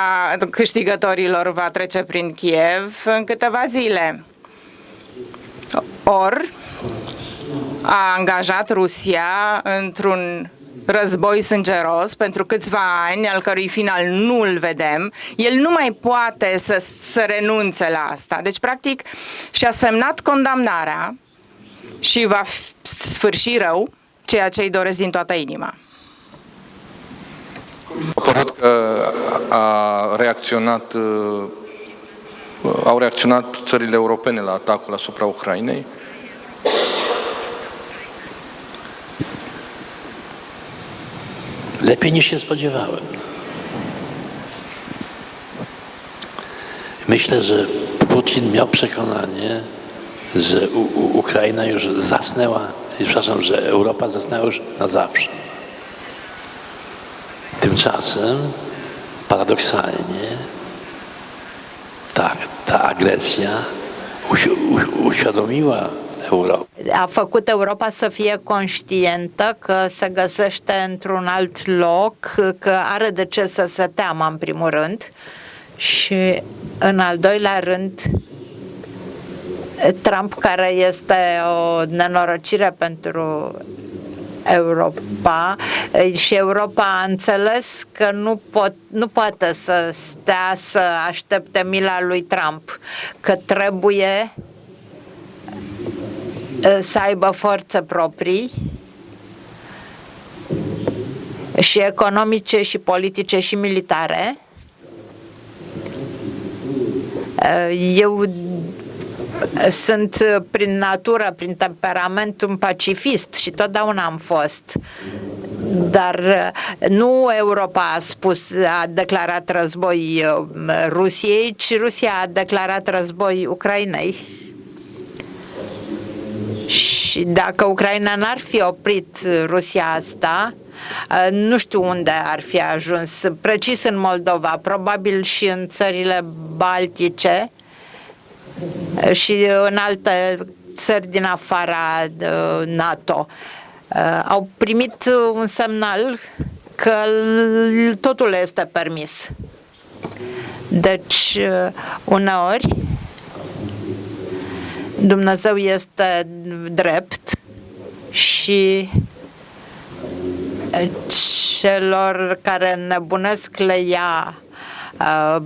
câștigătorilor va trece prin Kiev în câteva zile. Ori a angajat Rusia într-un război sângeros pentru câțiva ani, al cărui final nu îl vedem, el nu mai poate să renunțe la asta. Deci, practic, și-a semnat condamnarea și va sfârși rău ceea ce îi doresc din toată inima. A părut că au reacționat țările europene la atacul asupra Ucrainei. Lepiej niż się spodziewałem. Myślę, że Putin miał przekonanie, że Ukraina już zasnęła, przepraszam, że Europa zasnęła już na zawsze. Tymczasem, paradoksalnie, ta agresja uświadomiła Europa. A făcut Europa să fie conștientă că se găsește într-un alt loc, că are de ce să se teamă în primul rând și în al doilea rând Trump, care este o nenorocire pentru Europa și Europa a înțeles că nu poate să stea să aștepte mila lui Trump, că trebuie să aibă forțe proprii și economice și politice și militare. Eu sunt prin natură, prin temperament un pacifist și totdeauna am fost. Dar nu Europa a declarat război Rusiei, ci Rusia a declarat război Ucrainei. Și dacă Ucraina n-ar fi oprit Rusia asta, nu știu unde ar fi ajuns, precis în Moldova, probabil și în țările baltice și în alte țări din afara NATO. Au primit un semnal că totul este permis. Deci, uneori, Dumnezeu este drept și celor care nebunesc le ia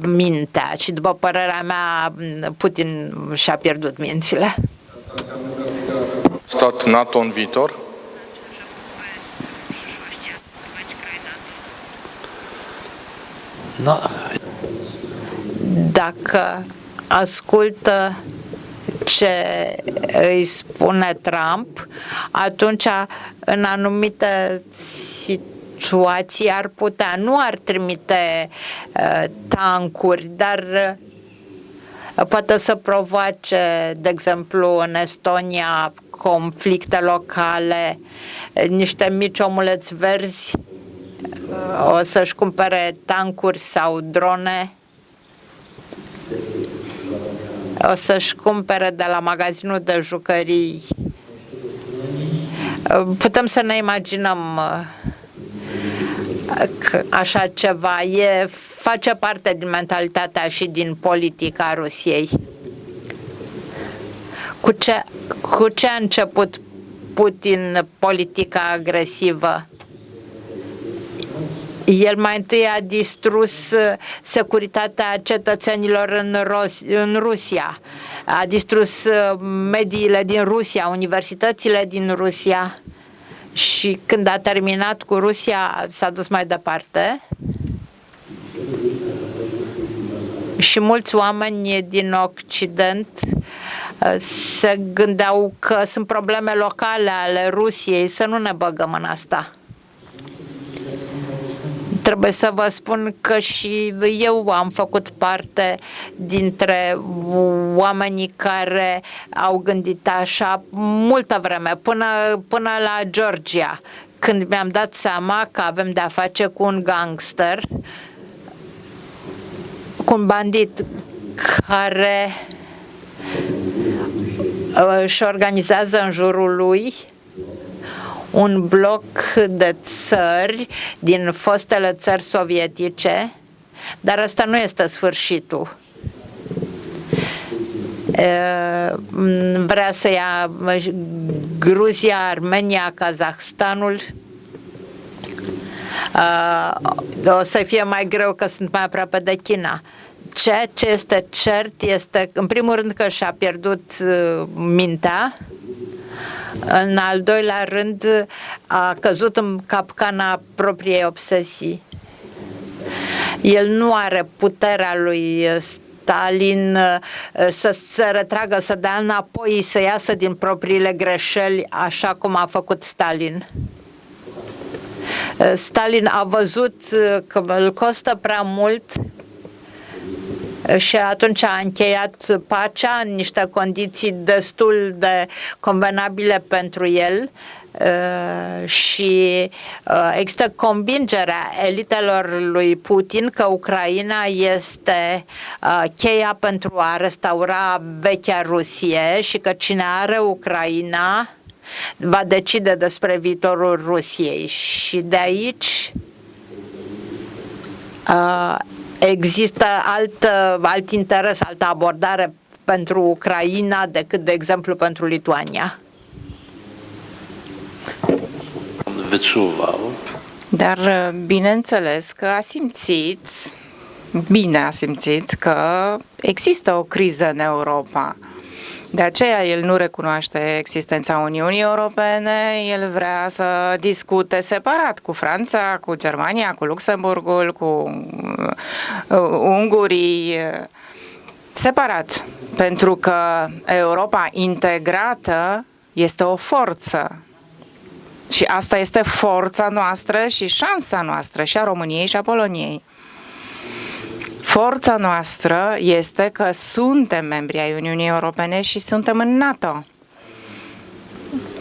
mintea și, după părerea mea, Putin și-a pierdut mințile. Stat NATO în viitor? No, Dacă ascultă ce îi spune Trump, atunci în anumite situații ar putea, nu ar trimite tancuri, dar poate să provoace, de exemplu, în Estonia, conflicte locale, niște mici omuleți verzi o să-și cumpere tancuri sau drone, o să-și cumpere de la magazinul de jucării. Putem să ne imaginăm că așa ceva face parte din mentalitatea și din politica Rusiei. Cu ce a început Putin politica agresivă? El mai întâi a distrus securitatea cetățenilor în Rusia, a distrus mediile din Rusia, universitățile din Rusia și când a terminat cu Rusia s-a dus mai departe. Și mulți oameni din Occident se gândeau că sunt probleme locale ale Rusiei, să nu ne băgăm în asta. Trebuie să vă spun că și eu am făcut parte dintre oamenii care au gândit așa multă vreme, până la Georgia, când mi-am dat seama că avem de-a face cu un gangster, cu un bandit care își organizează în jurul lui un bloc de țări din fostele țări sovietice, dar asta nu este sfârșitul. Vrea să ia Gruzia, Armenia, Kazahstanul. O să fie mai greu că sunt mai aproape de China. Ceea ce este cert este, în primul rând, că și-a pierdut mintea. În al doilea rând, a căzut în capcana propriei obsesii. El nu are puterea lui Stalin să se retragă, să dea înapoi, să iasă din propriile greșeli, așa cum a făcut Stalin. Stalin a văzut că îl costă prea mult și atunci a încheiat pacea în niște condiții destul de convenabile pentru el și există convingerea elitelor lui Putin că Ucraina este cheia pentru a restaura vechea Rusie și că cine are Ucraina va decide despre viitorul Rusiei. Și de aici există alt interes, altă abordare pentru Ucraina decât, de exemplu, pentru Lituania. Wyczuwał. Dar bineînțeles că bine a simțit că există o criză în Europa. De aceea el nu recunoaște existența Uniunii Europene, el vrea să discute separat cu Franța, cu Germania, cu Luxemburgul, cu ungurii, separat, pentru că Europa integrată este o forță. Și asta este forța noastră și șansa noastră și a României și a Poloniei. Forța noastră este că suntem membri ai Uniunii Europene și suntem în NATO.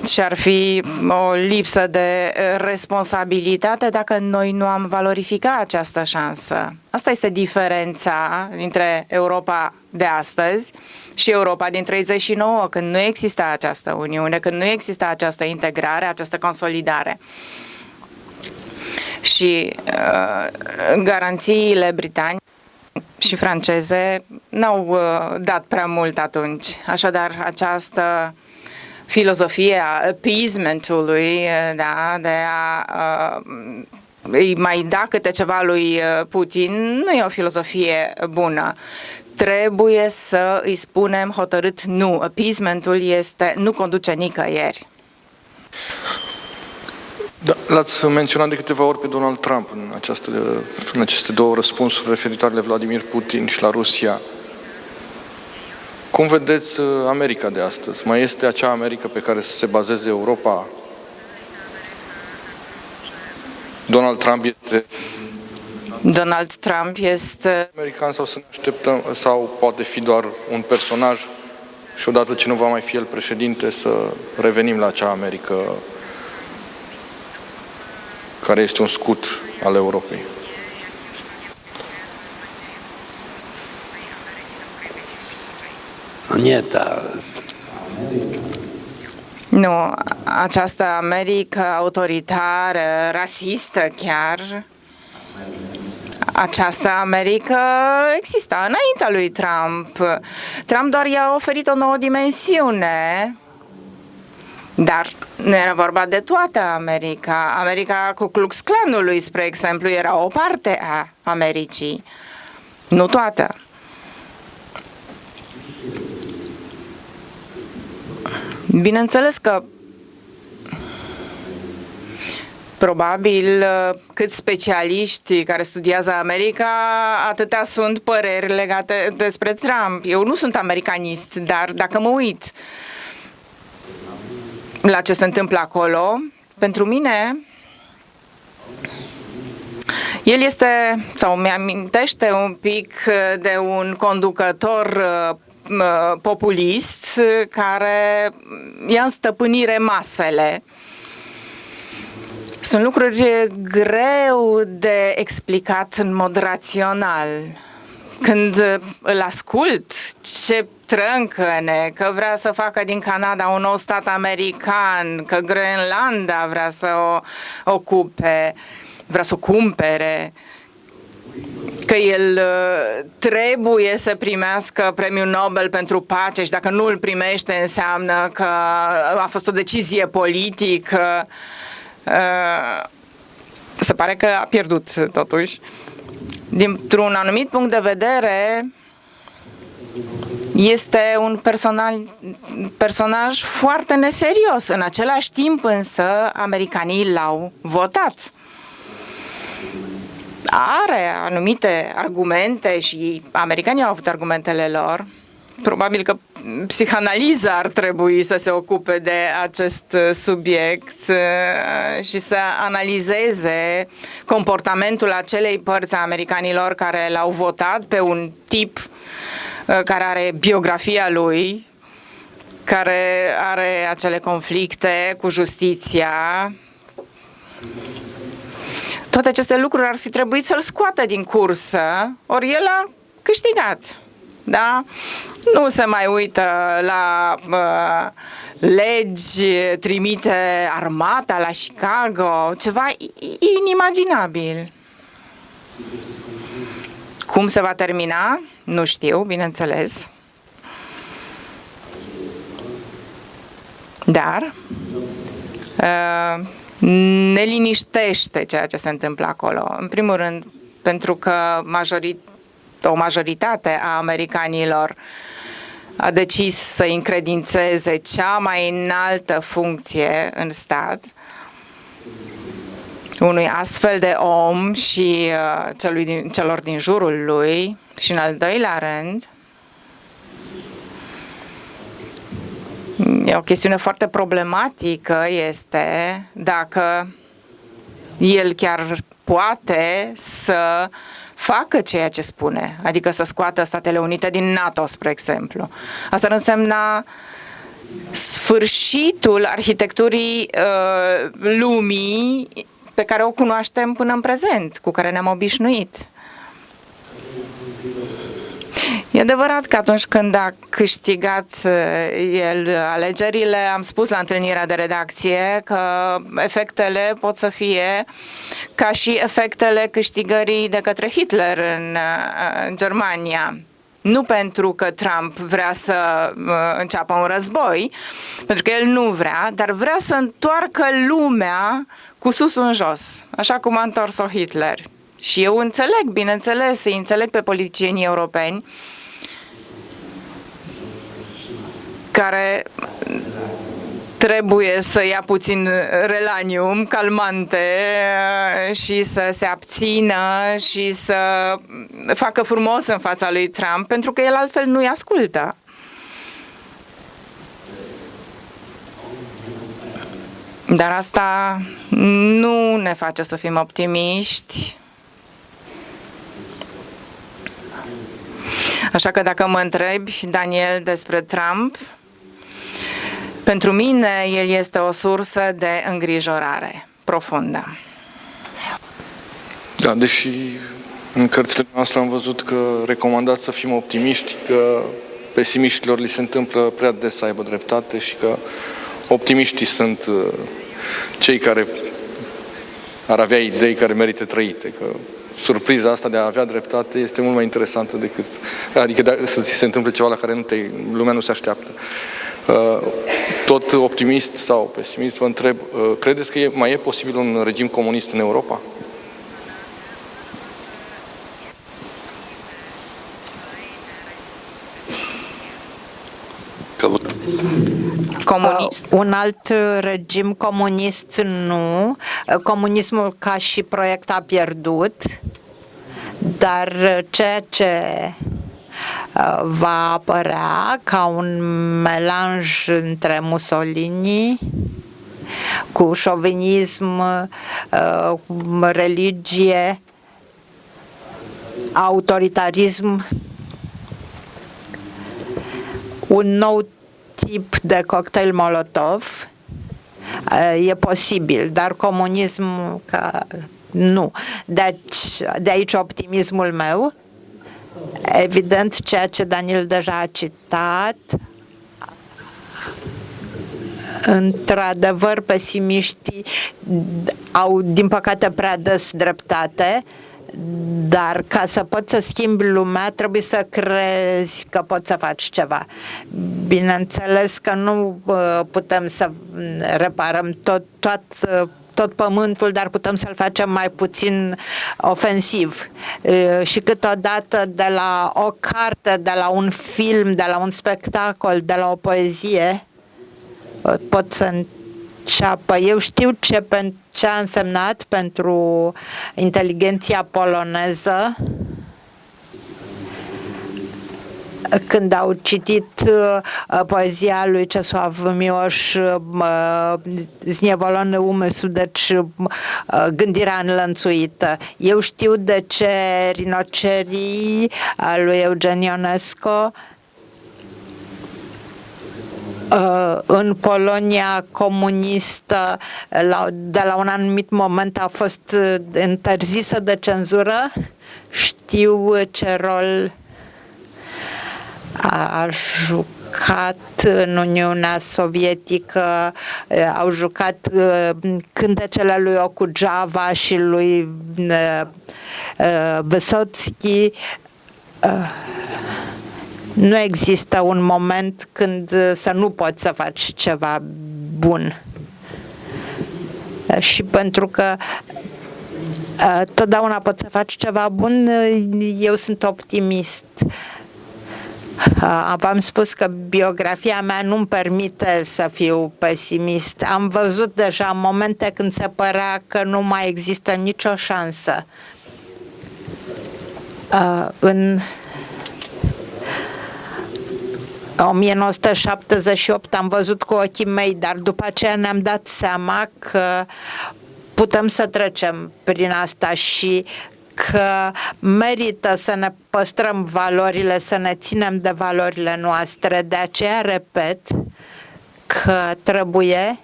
Și ar fi o lipsă de responsabilitate dacă noi nu am valorificat această șansă. Asta este diferența dintre Europa de astăzi și Europa din 39, când nu exista această uniune, când nu exista această integrare, această consolidare. Și garanțiile britanice și franceze n-au dat prea mult atunci. Așadar, această filozofie a appeasement-ului, da, de a îi mai da câte ceva lui Putin, nu e o filozofie bună. Trebuie să îi spunem hotărât nu. Appeasement-ul nu conduce nicăieri. Da, l-ați menționat de câteva ori pe Donald Trump în aceste două răspunsuri referitoare la Vladimir Putin și la Rusia. Cum vedeți America de astăzi? Mai este acea America pe care să se bazeze Europa? Donald Trump este american sau să ne așteptăm, sau poate fi doar un personaj și odată ce nu va mai fi el președinte să revenim la acea America care este un scut al Europei? Nu, această America autoritară, rasistă chiar, această America exista înaintea lui Trump. Trump doar i-a oferit o nouă dimensiune, dar nu era vorba de toată America. America Ku Klux Klanului, spre exemplu, era o parte a Americii, nu toată. Bineînțeles că probabil cât specialiști care studiază America, atâtea sunt păreri legate despre Trump. Eu nu sunt americanist, dar dacă mă uit la ce se întâmplă acolo, pentru mine el este, sau mi-amintește un pic de un conducător populist care ia în stăpânire masele. Sunt lucruri greu de explicat în mod rațional. Când îl ascult, ce trâncăne, că vrea să facă din Canada un nou stat american, că Groenlanda vrea să o ocupe, vrea să o cumpere, că el trebuie să primească premiul Nobel pentru pace și dacă nu îl primește înseamnă că a fost o decizie politică. Se pare că a pierdut totuși. Dintr-un anumit punct de vedere, este un personaj foarte neserios. În același timp însă, americanii l-au votat. Are anumite argumente și americanii au avut argumentele lor. Probabil că psihanaliza ar trebui să se ocupe de acest subiect și să analizeze comportamentul acelei părți a americanilor care l-au votat pe un tip care are biografia lui, care are acele conflicte cu justiția. Toate aceste lucruri ar fi trebuit să-l scoată din cursă, ori el a câștigat. Da? Nu se mai uită la legi, trimite armata la Chicago, ceva inimaginabil. Cum se va termina? Nu știu, bineînțeles. Dar ne liniștește ceea ce se întâmplă acolo. În primul rând, pentru că o majoritate a americanilor a decis să încredințeze cea mai înaltă funcție în stat unui astfel de om și celor din jurul lui, și în al doilea rând, e o chestiune foarte problematică este dacă el chiar poate să facă ceea ce spune, adică să scoată Statele Unite din NATO, spre exemplu. Asta ar însemna sfârșitul arhitecturii lumii pe care o cunoaștem până în prezent, cu care ne-am obișnuit. E adevărat că atunci când a câștigat el alegerile, am spus la întâlnirea de redacție că efectele pot să fie ca și efectele câștigării de către Hitler în Germania. Nu pentru că Trump vrea să înceapă un război, pentru că el nu vrea, dar vrea să întoarcă lumea cu sus în jos, așa cum a întors-o Hitler. Și eu înțeleg, bineînțeles, îi înțeleg pe politicienii europeni care trebuie să ia puțin relanium, calmante și să se abțină și să facă frumos în fața lui Trump, pentru că el altfel nu-i ascultă. Dar asta nu ne face să fim optimiști. Așa că dacă mă întrebi, Daniel, despre Trump, pentru mine el este o sursă de îngrijorare profundă. Da, deși în cărțile noastre am văzut că recomandați să fim optimiști, că pesimiștilor li se întâmplă prea des să aibă dreptate și că optimiștii sunt cei care ar avea idei care merită trăite, că surpriza asta de a avea dreptate este mult mai interesantă decât, adică să ți se întâmple ceva la care lumea nu se așteaptă. Tot optimist sau pesimist, vă întreb, credeți că mai e posibil un regim comunist în Europa? Comunist. Un alt regim comunist nu. Comunismul ca și proiect a pierdut, dar ceea ce va apărea ca un melanj între Mussolini cu șovinism, religie, autoritarism, un nou tip de cocktail Molotov e posibil, dar comunismul nu. Deci, de aici optimismul meu. Evident, ceea ce Daniel deja a citat, într-adevăr, pesimiștii au, din păcate, prea des dreptate, dar ca să poți să schimbi lumea, trebuie să crezi că poți să faci ceva. Bineînțeles că nu putem să reparăm tot pământul, dar putem să-l facem mai puțin ofensiv. Și câteodată de la o carte, de la un film, de la un spectacol, de la o poezie, pot să înceapă. Eu știu ce a însemnat pentru inteligenția poloneză când au citit poezia lui Czesław Miłosz, Zniewolony umysł, deci gândirea înlănțuită. Eu știu de ce Rinocerii lui Eugen Ionesco în Polonia comunistă de la un anumit moment a fost interzisă de cenzură. Știu ce rol a jucat în Uniunea Sovietică, au jucat cântecele lui Okudjava și lui Vysotski. Nu există un moment când să nu poți să faci ceva bun. Și pentru că totdeauna poți să faci ceva bun, eu sunt optimist. V-am spus că biografia mea nu-mi permite să fiu pesimist. Am văzut deja momente când se părea că nu mai există nicio șansă. În 1978 am văzut cu ochii mei, dar după aceea ne-am dat seama că putem să trecem prin asta și că merită să ne păstrăm valorile, să ne ținem de valorile noastre. De aceea repet că trebuie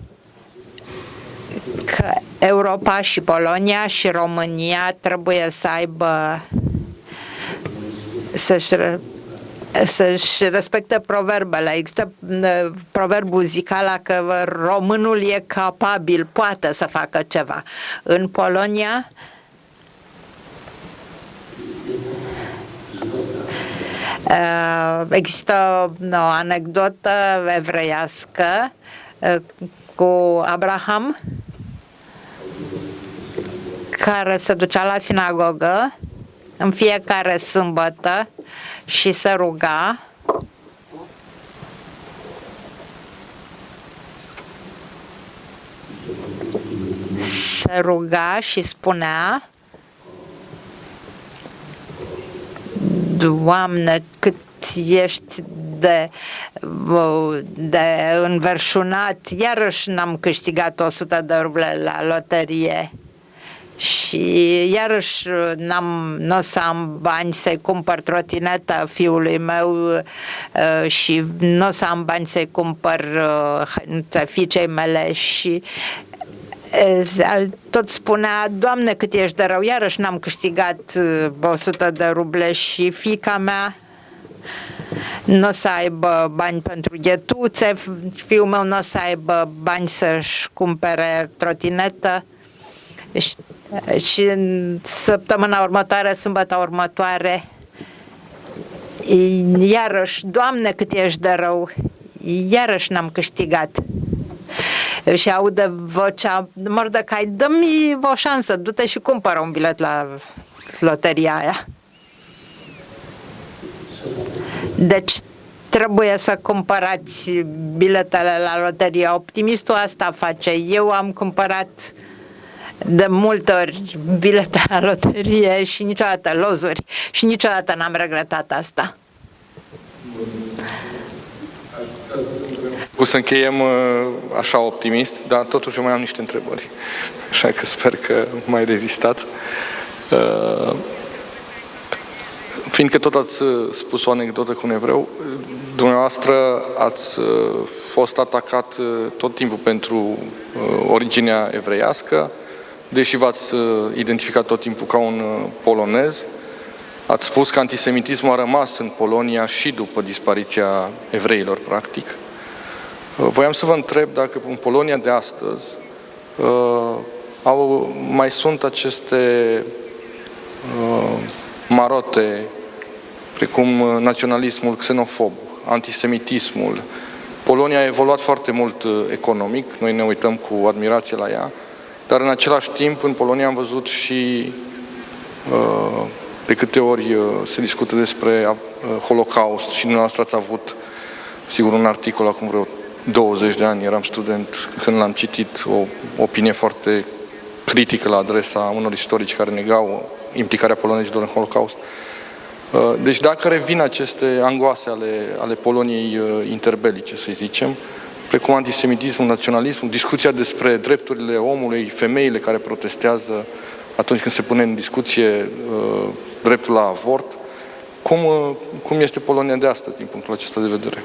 că Europa și Polonia și România trebuie să aibă să-și respecte proverbele. Există proverbul zicala că românul e capabil, poate să facă ceva. În Polonia există o anecdotă evreiască cu Abraham care se ducea la sinagogă în fiecare sâmbătă și se ruga și spunea: Doamne, cât ești de înverșunat, iarăși n-am câștigat 100 de ruble la loterie și iarăși n-o să am bani să-i cumpăr trotinetă fiului meu și n-o să am bani să-i cumpăr hăinuță fiicei mele și tot spunea: Doamne, cât ești de rău, iarăși n-am câștigat 100 de ruble și fiica mea nu o să aibă bani pentru ghetuțe, fiul meu nu o să aibă bani să-și cumpere trotinetă. Și în săptămâna următoare, sâmbătă următoare, iarăși: Doamne, cât ești de rău, iarăși n-am câștigat. Și audă vocea: Mordecai, dă-mi o șansă, du-te și cumpără un bilet la loteria aia. Deci trebuie să cumpărați biletele la loterie. Optimistul asta face. Eu am cumpărat de multe ori bilete la loterie și niciodată lozuri și niciodată n-am regretat asta. O să încheiem așa optimist, dar totuși eu mai am niște întrebări. Așa că sper că mai rezistați. Fiindcă tot ați spus o anecdotă cu un evreu, dumneavoastră ați fost atacat tot timpul pentru originea evreiască, deși v-ați identificat tot timpul ca un polonez. Ați spus că antisemitismul a rămas în Polonia și după dispariția evreilor, practic. Voiam să vă întreb dacă în Polonia de astăzi mai sunt aceste marote, precum naționalismul xenofob, antisemitismul. Polonia a evoluat foarte mult economic, noi ne uităm cu admirație la ea, dar în același timp în Polonia am văzut și de câte ori se discută despre Holocaust și dumneavoastră ați avut, sigur, un articol acum vreo 20 de ani, eram student, când l-am citit, o opinie foarte critică la adresa unor istorici care negau implicarea polonezilor în Holocaust. Deci dacă revin aceste angoase ale Poloniei interbelice, să zicem, precum antisemitismul, naționalismul, discuția despre drepturile omului, femeile care protestează atunci când se pune în discuție dreptul la avort, cum este Polonia de astăzi din punctul acesta de vedere?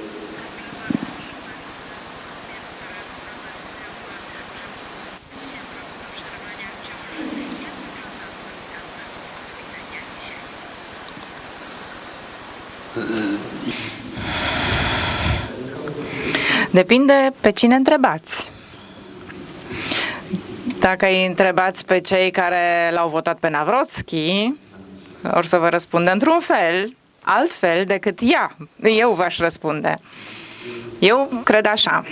Depinde pe cine întrebați. Dacă îi întrebați pe cei care l-au votat pe Navrotski, or să vă răspundă într-un fel, altfel decât eu v-aș răspunde. Eu cred așa.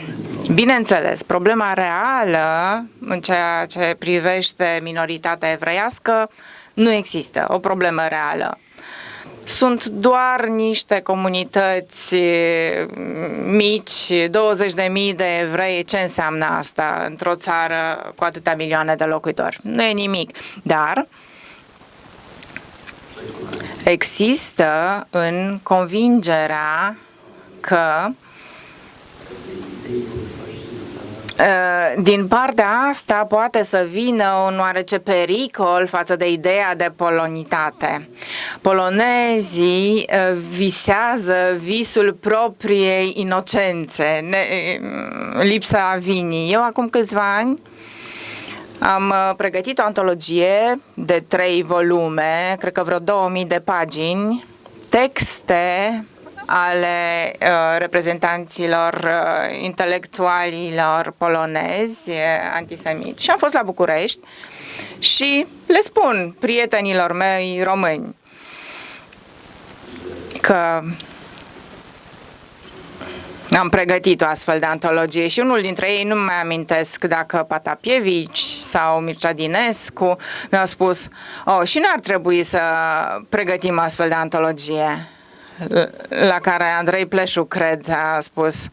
Bineînțeles, problema reală în ceea ce privește minoritatea evreiască nu există, o problemă reală. sunt doar niște comunități mici, 20.000 de evrei, ce înseamnă asta într-o țară cu atâtea milioane de locuitori? Nu e nimic, dar există în convingerea că din partea asta poate să vină un oarece pericol față de ideea de polonitate. Polonezii visează visul propriei inocențe, lipsa vinii. Eu acum câțiva ani am pregătit o antologie de 3 volume, cred că vreo 2000 de pagini, texte ale reprezentanților intelectualilor polonezi antisemiți. Și am fost la București și le spun prietenilor mei români că am pregătit o astfel de antologie și unul dintre ei, nu mai amintesc dacă Patapievici sau Mircea Dinescu, mi-au spus: și n-ar trebui să pregătim astfel de antologie. La care Andrei Pleșu, cred, a spus: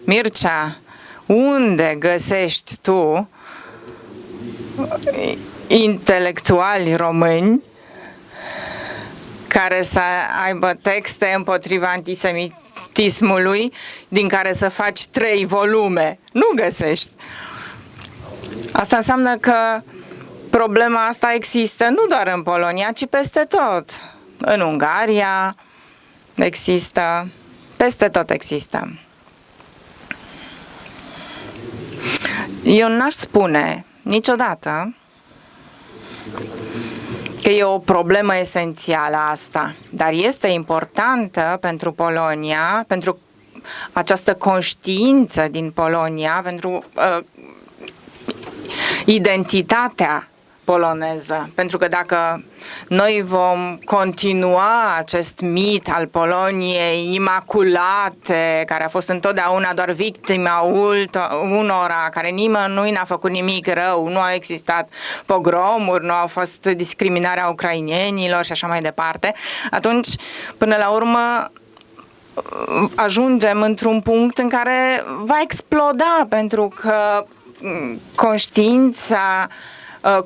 Mircea, unde găsești tu intelectuali români care să aibă texte împotriva antisemitismului din care să faci 3 volume? Nu găsești. Asta înseamnă că problema asta există nu doar în Polonia, ci peste tot. În Ungaria există, peste tot există. Eu n-aș spune niciodată că e o problemă esențială asta, dar este importantă pentru Polonia, pentru această conștiință din Polonia, pentru identitatea poloneză. Pentru că dacă noi vom continua acest mit al Poloniei imaculate, care a fost întotdeauna doar victima unora, care nimănui n-a făcut nimic rău, nu au existat pogromuri, nu au fost discriminarea ucrainenilor și așa mai departe, atunci, până la urmă, ajungem într-un punct în care va exploda, pentru că conștiința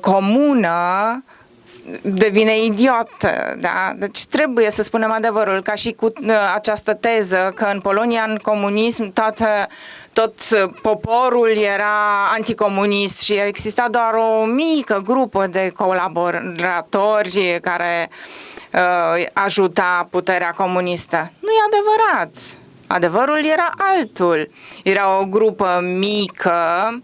comună devine idiotă, da? Deci trebuie să spunem adevărul, ca și cu această teză că în Polonia, în comunism, tot poporul era anticomunist și exista doar o mică grupă de colaboratori care ajuta puterea comunistă. Nu e adevărat. Adevărul era altul. Era o grupă mică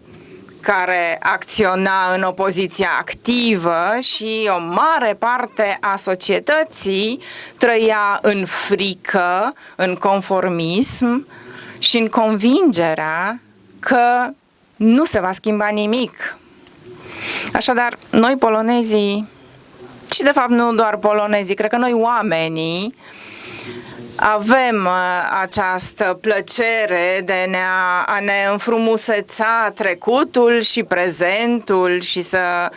care acționa în opoziția activă și o mare parte a societății trăia în frică, în conformism și în convingerea că nu se va schimba nimic. Așadar, noi polonezii, și de fapt nu doar polonezii, cred că noi oamenii, avem această plăcere de a ne înfrumuseța trecutul și prezentul și să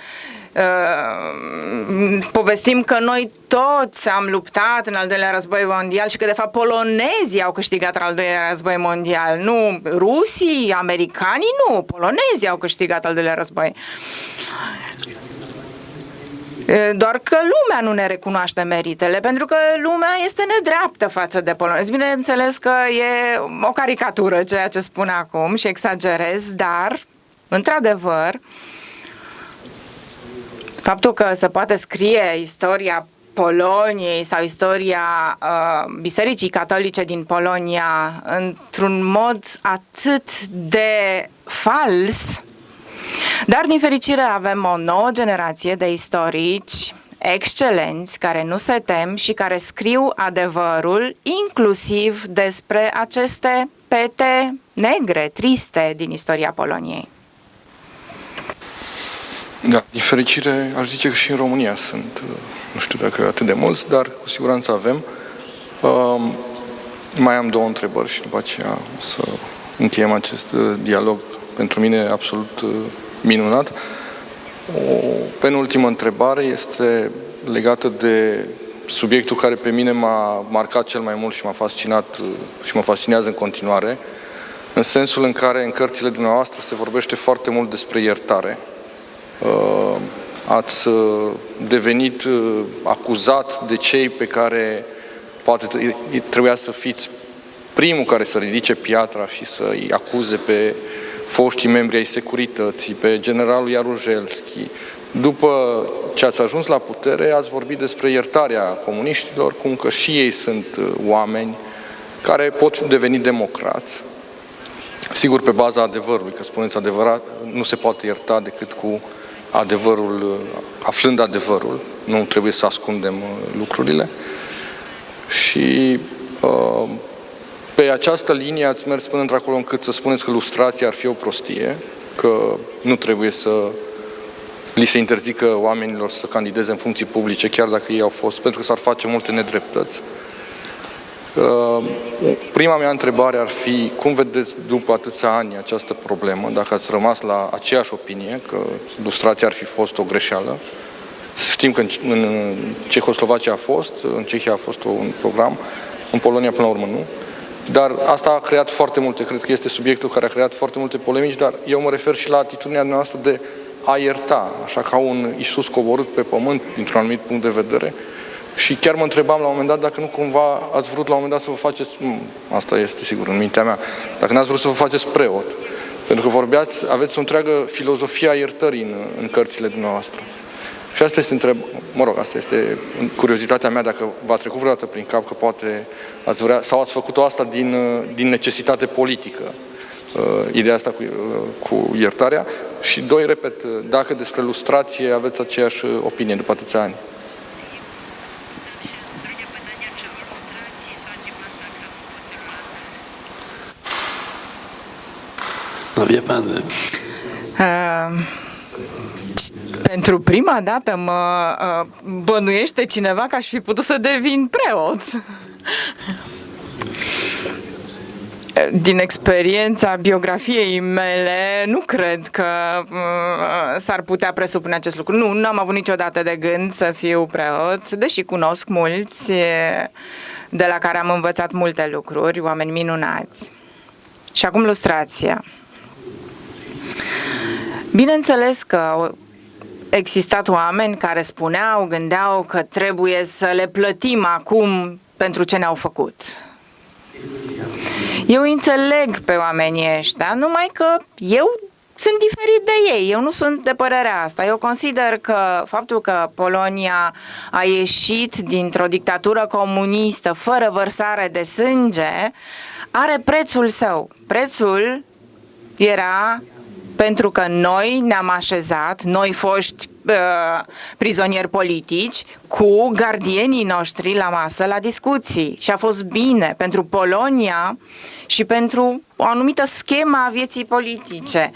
povestim că noi toți am luptat în al doilea război mondial și că de fapt polonezii au câștigat al doilea război mondial, nu rusii, americanii, nu, polonezii au câștigat al doilea război. Doar că lumea nu ne recunoaște meritele, pentru că lumea este nedreaptă față de polonezi. Bineînțeles că e o caricatură ceea ce spun acum și exagerez, dar, într-adevăr, faptul că se poate scrie istoria Poloniei sau istoria Bisericii Catolice din Polonia într-un mod atât de fals. Dar, din fericire, avem o nouă generație de istorici excelenți care nu se tem și care scriu adevărul, inclusiv despre aceste pete negre, triste din istoria Poloniei. Da, din fericire, aș zice că și în România sunt, nu știu dacă atât de mulți, dar cu siguranță avem. Mai am 2 întrebări și după aceea o să încheiem acest dialog, pentru mine absolut minunat. O penultimă întrebare este legată de subiectul care pe mine m-a marcat cel mai mult și m-a fascinat și mă fascinează în continuare, în sensul în care în cărțile dumneavoastră se vorbește foarte mult despre iertare. Ați devenit acuzat de cei pe care poate trebuia să fiți primul care să ridice piatra și să-i acuze pe foștii membri ai securității, pe generalul Jaruzelski. După ce ați ajuns la putere, ați vorbit despre iertarea comuniștilor, cum că și ei sunt oameni care pot deveni democrați. Sigur, pe baza adevărului, că spuneți adevărat, nu se poate ierta decât cu adevărul, aflând adevărul, nu trebuie să ascundem lucrurile. Și pe această linie ați mers până într-acolo încât să spuneți că lustrația ar fi o prostie, că nu trebuie să li se interzică oamenilor să candideze în funcții publice, chiar dacă ei au fost, pentru că s-ar face multe nedreptăți. Prima mea întrebare ar fi, cum vedeți după atâția ani această problemă, dacă ați rămas la aceeași opinie, că lustrația ar fi fost o greșeală? Știm că în Cehoslovacia a fost, în Cehia a fost un program, în Polonia până la urmă nu, dar asta a creat foarte multe, cred că este subiectul care a creat foarte multe polemici, dar eu mă refer și la atitudinea noastră de a ierta, așa ca un Iisus coborât pe pământ, dintr-un anumit punct de vedere. Și chiar mă întrebam la un moment dat dacă nu cumva ați vrut la un moment dat să vă faceți, asta este sigur în mintea mea, dacă n-ați vrut să vă faceți preot. Pentru că aveți o întreagă filozofie a iertării în cărțile dumneavoastră. Și asta este asta este curiozitatea mea, dacă v-a trecut vreodată prin cap că poate ați vrea, sau ați făcut-o asta din necesitate politică, ideea asta cu iertarea. Și doi, repet, dacă despre lustrație aveți aceeași opinie după atâția ani. No wie pan, pentru prima dată mă bănuiește cineva că aș fi putut să devin preot. Din experiența biografiei mele, nu cred că s-ar putea presupune acest lucru. Nu am avut niciodată de gând să fiu preot, deși cunosc mulți de la care am învățat multe lucruri, oameni minunați. Și acum lustrația. Bineînțeles că au existat oameni care gândeau că trebuie să le plătim acum pentru ce ne-au făcut. Eu înțeleg pe oamenii ăștia, numai că eu sunt diferit de ei, eu nu sunt de părerea asta. Eu consider că faptul că Polonia a ieșit dintr-o dictatură comunistă fără vărsare de sânge are prețul său. Prețul era pentru că noi ne-am așezat, noi foști prizonieri politici, cu gardienii noștri la masă, la discuții. Și a fost bine pentru Polonia și pentru o anumită schemă a vieții politice.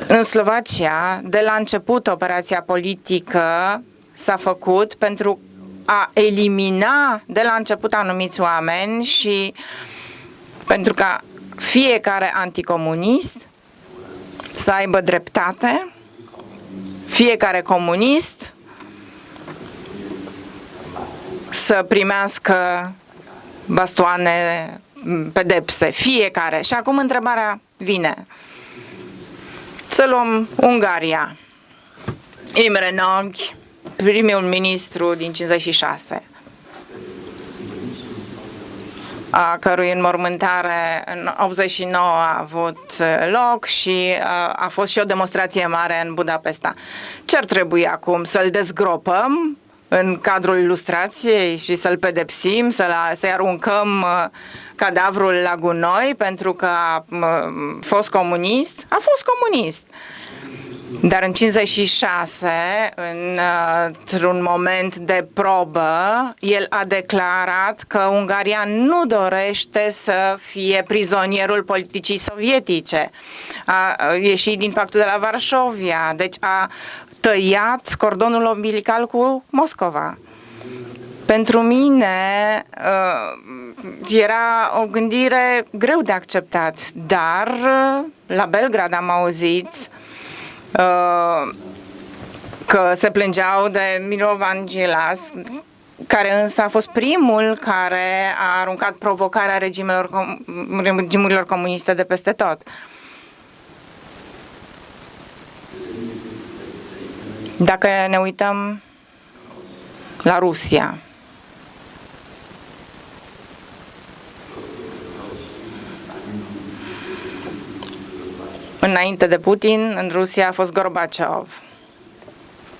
În Slovacia, de la început, operația politică s-a făcut pentru a elimina de la început anumiți oameni și pentru ca fiecare anticomunist să aibă dreptate, fiecare comunist să primească bastoane, pedepse, fiecare. Și acum întrebarea vine. Să luăm Ungaria. Imre Nagy, primul ministru din 56, a cărui înmormântare în 89 a avut loc și a fost și o demonstrație mare în Budapesta. Ce ar trebui acum? Să-l dezgropăm în cadrul ilustrației și să-l pedepsim, să-i aruncăm cadavrul la gunoi pentru că a fost comunist? A fost comunist. Dar în 56, într-un moment de probă, el a declarat că Ungaria nu dorește să fie prizonierul politicii sovietice. A ieșit din pactul de la Varșovia, deci a tăiat cordonul umbilical cu Moscova. Pentru mine era o gândire greu de acceptat, dar la Belgrad am auzit că se plângeau de Milovan Djilas, care însă a fost primul care a aruncat provocarea regimurilor comuniste de peste tot. Dacă ne uităm la Rusia, înainte de Putin, în Rusia a fost Gorbaciov.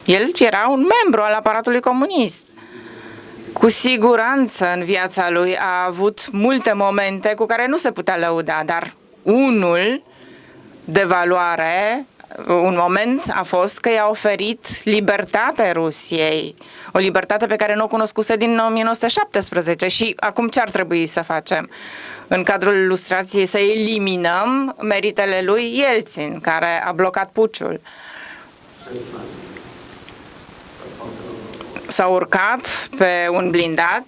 El era un membru al aparatului comunist. Cu siguranță în viața lui a avut multe momente cu care nu se putea lăuda, dar unul de valoare, un moment a fost că i-a oferit libertate Rusiei, o libertate pe care nu o cunoscuse din 1917 și acum ce ar trebui să facem? În cadrul ilustrației să eliminăm meritele lui Yeltsin, care a blocat puciul. S-a urcat pe un blindat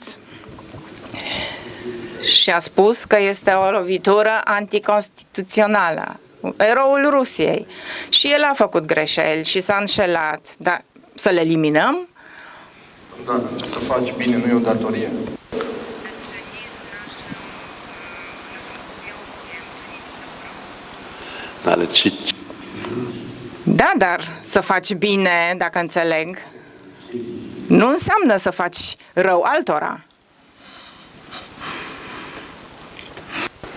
și a spus că este o lovitură anticonstituțională. Eroul Rusiei. Și el a făcut greșeli și s-a înșelat. Dar să le eliminăm? Da, să faci bine nu e o datorie. Da, dar să faci bine, dacă înțeleg, nu înseamnă să faci rău altora.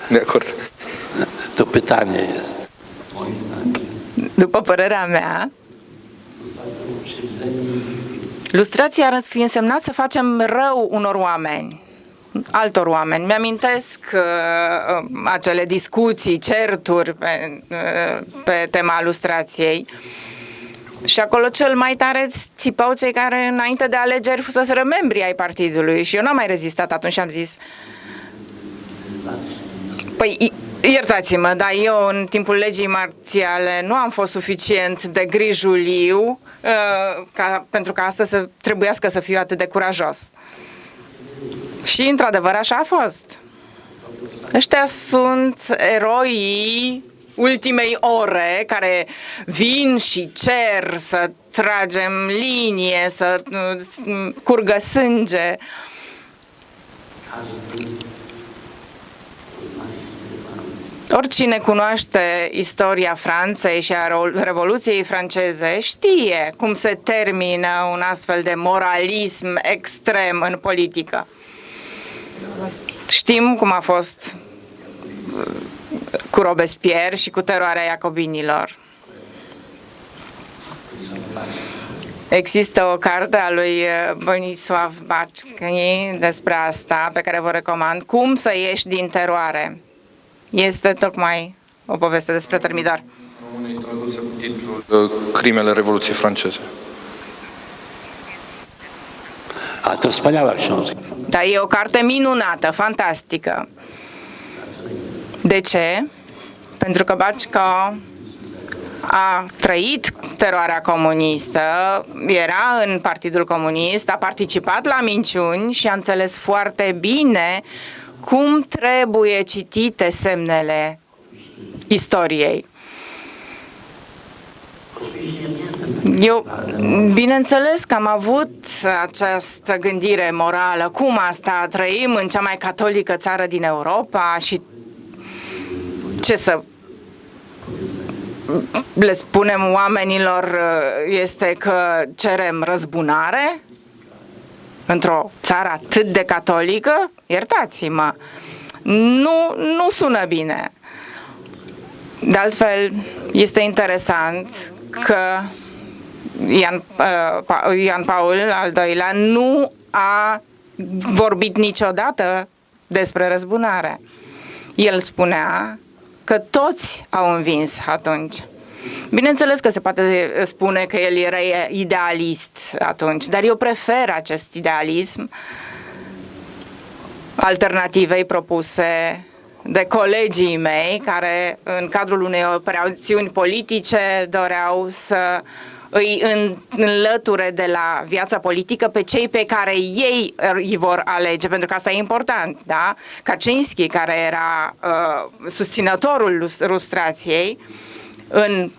De acord. To pytanie jest. După părerea mea, lustrația ar fi însemnat să facem rău unor oameni, altor oameni. Mi-amintesc acele discuții, certuri pe tema lustrației. Și acolo cel mai tare țipau cei care înainte de alegeri fuseseră membri ai partidului și eu n-am mai rezistat atunci și am zis: păi, iertați-mă, dar eu în timpul legii marțiale nu am fost suficient de grijuliu pentru că astăzi să trebuiască să fiu atât de curajos. Și într-adevăr așa a fost. Ăștia sunt eroii ultimei ore care vin și cer să tragem linie, să curgă sânge. Oricine cunoaște istoria Franței și a Revoluției franceze știe cum se termină un astfel de moralism extrem în politică. Știm cum a fost cu Robespierre și cu teroarea iacobinilor. Există o carte a lui Bronisław Backi despre asta, pe care vă recomand, Cum să ieși din teroare. Este tocmai o poveste despre termidor. Română tradusă cu titlul Crimele Revoluției franceze. A to wspaniała książka. Dar e o carte minunată, fantastică. De ce? Pentru că Bacca a trăit teroarea comunistă, era în Partidul Comunist, a participat la minciuni și a înțeles foarte bine cum trebuie citite semnele istoriei. Eu, bineînțeles că am avut această gândire morală, cum asta, trăim în cea mai catolică țară din Europa și ce să le spunem oamenilor este că cerem răzbunare într-o țară atât de catolică? Iertați-mă, nu sună bine. De altfel, este interesant că Ioan Paul al II-lea nu a vorbit niciodată despre răzbunare. El spunea că toți au învins atunci. Bineînțeles că se poate spune că el era idealist atunci, dar eu prefer acest idealism alternativei propuse de colegii mei care în cadrul unei operațiuni politice doreau să îi înlăture de la viața politică pe cei pe care ei îi vor alege, pentru că asta e important, da? Kaczynski, care era susținătorul lustrației, în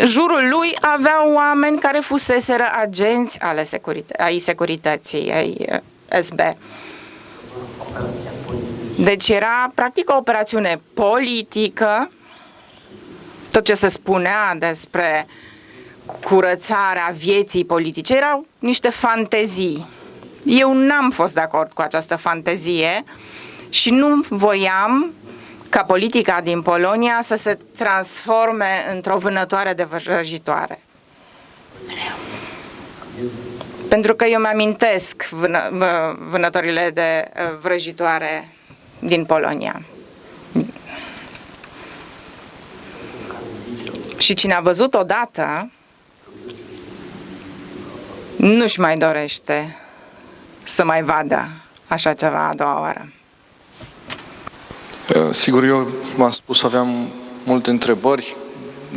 jurul lui aveau oameni care fuseseră agenți ai securității, ai SB. Deci era practic o operațiune politică. Tot ce se spunea despre curățarea vieții politice erau niște fantezii. Eu n-am fost de acord cu această fantezie și nu voiam ca politica din Polonia să se transforme într-o vânătoare de vrăjitoare. Pentru că eu mi-amintesc vânătorile de vrăjitoare din Polonia. Și cine a văzut odată, nu-și mai dorește să mai vadă așa ceva a doua oară. Sigur, eu v-am spus, aveam multe întrebări,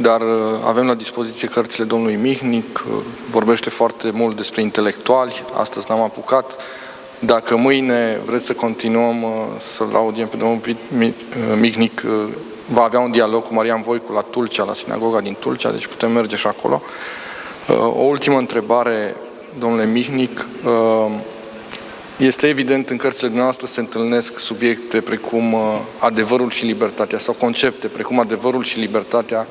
dar avem la dispoziție cărțile domnului Mihnic, vorbește foarte mult despre intelectuali, astăzi n-am apucat. Dacă mâine vreți să continuăm să-l audiem pe domnul Mihnic, va avea un dialog cu Marian Voicu la Tulcea, la sinagoga din Tulcea, deci putem merge și acolo. O ultimă întrebare, domnule Mihnic. Este evident, în cărțile noastre se întâlnesc subiecte precum adevărul și libertatea, sau concepte precum adevărul și libertatea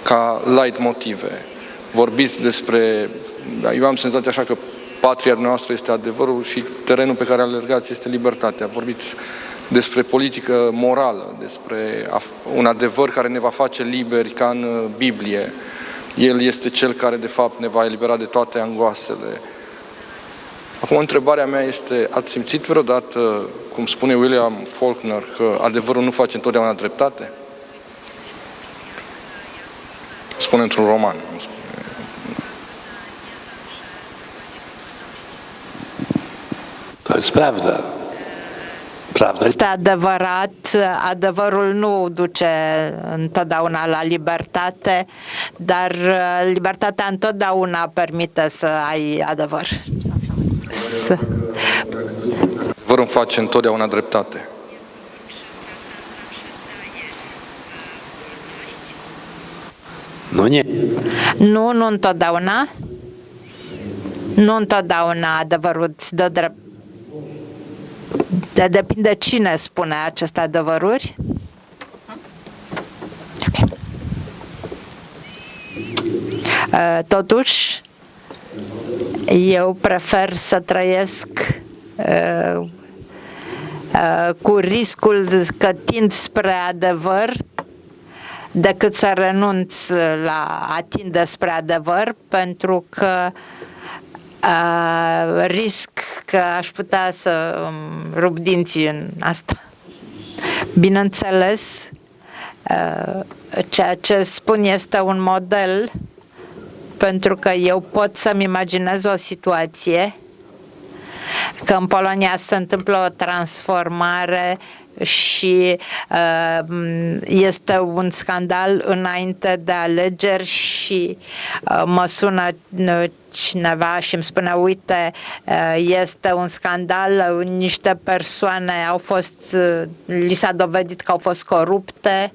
ca leitmotive. Vorbiți despre, eu am senzația așa că patria noastră este adevărul și terenul pe care alergați este libertatea. Vorbiți despre politică morală, despre un adevăr care ne va face liberi ca în Biblie. El este cel care de fapt ne va elibera de toate angoasele. Acum, întrebarea mea este, ați simțit vreodată, cum spune William Faulkner, că adevărul nu face întotdeauna dreptate? Spune într-un roman. To jest prawda. Prawda. Este adevărat, adevărul nu duce întotdeauna la libertate, dar libertatea întotdeauna permite să ai adevăr. Adevărul îmi face întotdeauna dreptate. No nie. Nu întotdeauna. Nu întotdeauna adevărul îți dă drept. Depinde cine spune aceste adevăruri. Okay. Totuși, eu prefer să trăiesc cu riscul că tind spre adevăr decât să renunț la a tinde spre adevăr, pentru că risc că aș putea să rup dinții în asta. Bineînțeles, ceea ce spun este un model, pentru că eu pot să-mi imaginez o situație că în Polonia se întâmplă o transformare și este un scandal înainte de alegeri și mă sună cineva și îmi spune, uite, este un scandal, niște persoane au fost, li s-a dovedit că au fost corupte,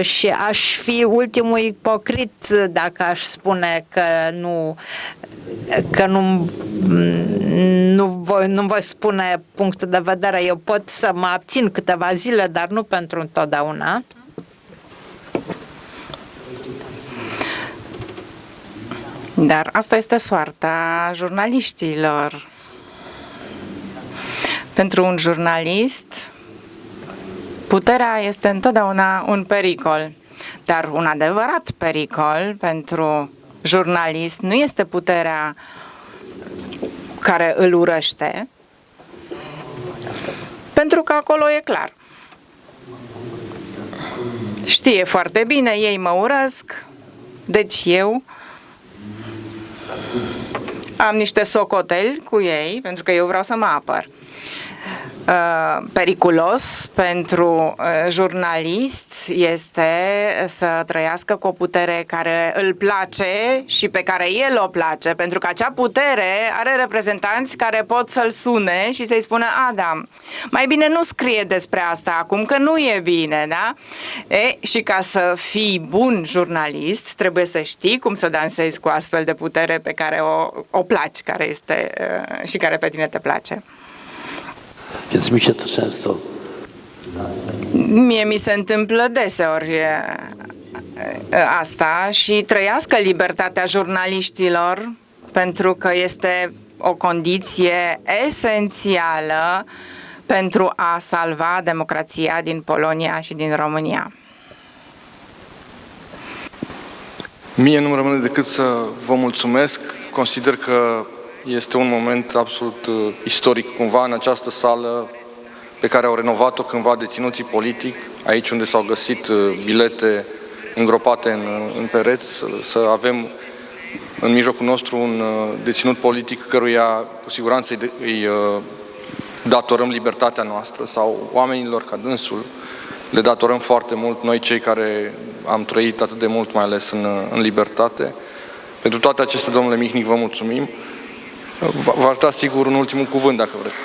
și aș fi ultimul ipocrit dacă aș spune că nu voi spune punctul de vedere. Eu pot să mă abțin câteva zile, dar nu pentru întotdeauna. Dar asta este soarta jurnaliștilor. Pentru un jurnalist, puterea este întotdeauna un pericol, dar un adevărat pericol pentru jurnalist nu este puterea care îl urăște, pentru că acolo e clar. Știe foarte bine, ei mă urăsc, deci eu am niște socoteli cu ei, pentru că eu vreau să mă apăr. periculos pentru jurnalist este să trăiască cu o putere care îl place și pe care el o place, pentru că acea putere are reprezentanți care pot să-l sune și să-i spună: Adam, mai bine nu scrie despre asta acum, că nu e bine, da? Și ca să fii bun jurnalist, trebuie să știi cum să dansezi cu astfel de putere pe care o placi, care este și care pe tine te place. Więc mi się to często... Mie mi se întâmplă deseori asta și trăiască libertatea jurnaliștilor, pentru că este o condiție esențială pentru a salva democrația din Polonia și din România. Mie nu-mi rămâne decât să vă mulțumesc. Consider că este un moment absolut istoric cumva în această sală pe care au renovat-o cândva deținuții politic, aici unde s-au găsit bilete îngropate în pereți, să avem în mijlocul nostru un deținut politic căruia cu siguranță îi datorăm libertatea noastră, sau oamenilor ca dânsul le datorăm foarte mult, noi cei care am trăit atât de mult, mai ales în libertate. Pentru toate acestea, domnule Mihnic, vă mulțumim. V-aș da sigur un ultimul cuvânt, dacă vreți.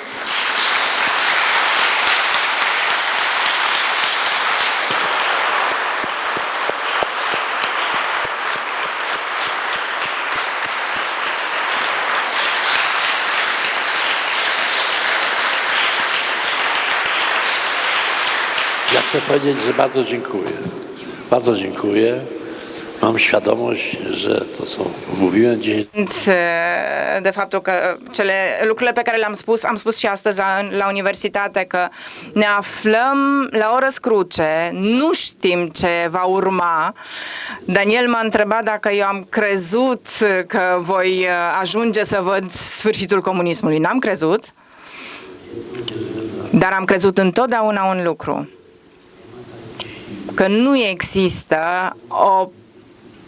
Ja chcę powiedzieć, że bardzo dziękuję. Bardzo dziękuję. Mam świadomość, że to, co mówiłem dzisiaj... De faptul că lucrurile pe care le-am spus, am spus și astăzi la universitate, că ne aflăm la o răscruce, nu știm ce va urma. Daniel m-a întrebat dacă eu am crezut că voi ajunge să văd sfârșitul comunismului. N-am crezut, dar am crezut întotdeauna un lucru: că nu există o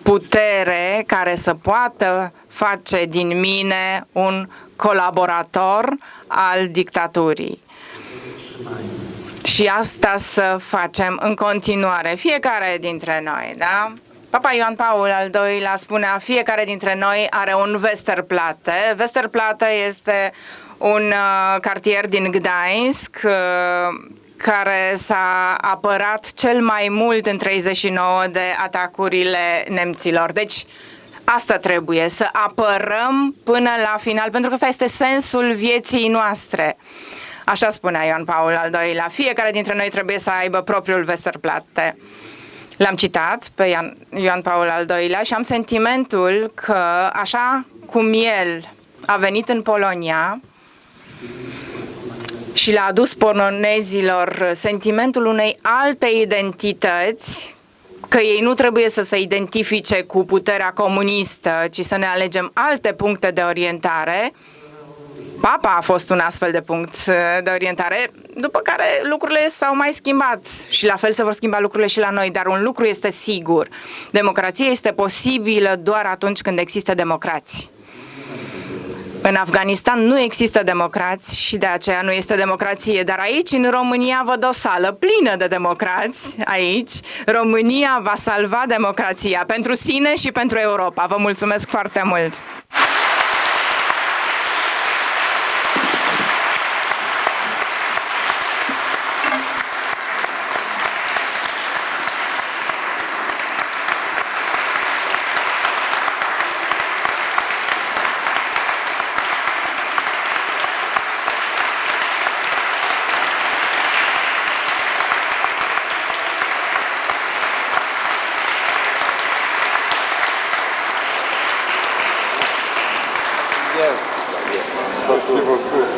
putere care să poată face din mine un colaborator al dictaturii. Și asta să facem în continuare, fiecare dintre noi, da? Papa Ioan Paul al II-lea spunea: fiecare dintre noi are un Westerplatte. Westerplatte este un cartier din Gdańsk care s-a apărat cel mai mult în 39 de atacurile nemților. Deci asta trebuie, să apărăm până la final, pentru că ăsta este sensul vieții noastre. Așa spunea Ioan Paul al II-lea. Fiecare dintre noi trebuie să aibă propriul Westerplatte. L-am citat pe Ioan Paul al II-lea și am sentimentul că așa cum el a venit în Polonia și le-a adus polonezilor sentimentul unei alte identități, că ei nu trebuie să se identifice cu puterea comunistă, ci să ne alegem alte puncte de orientare. Papa a fost un astfel de punct de orientare, după care lucrurile s-au mai schimbat și la fel se vor schimba lucrurile și la noi, dar un lucru este sigur: democrația este posibilă doar atunci când există democrați. În Afganistan nu există democrați și de aceea nu este democrație, dar aici, în România, văd o sală plină de democrați. Aici, România va salva democrația pentru sine și pentru Europa. Vă mulțumesc foarte mult! Спасибо.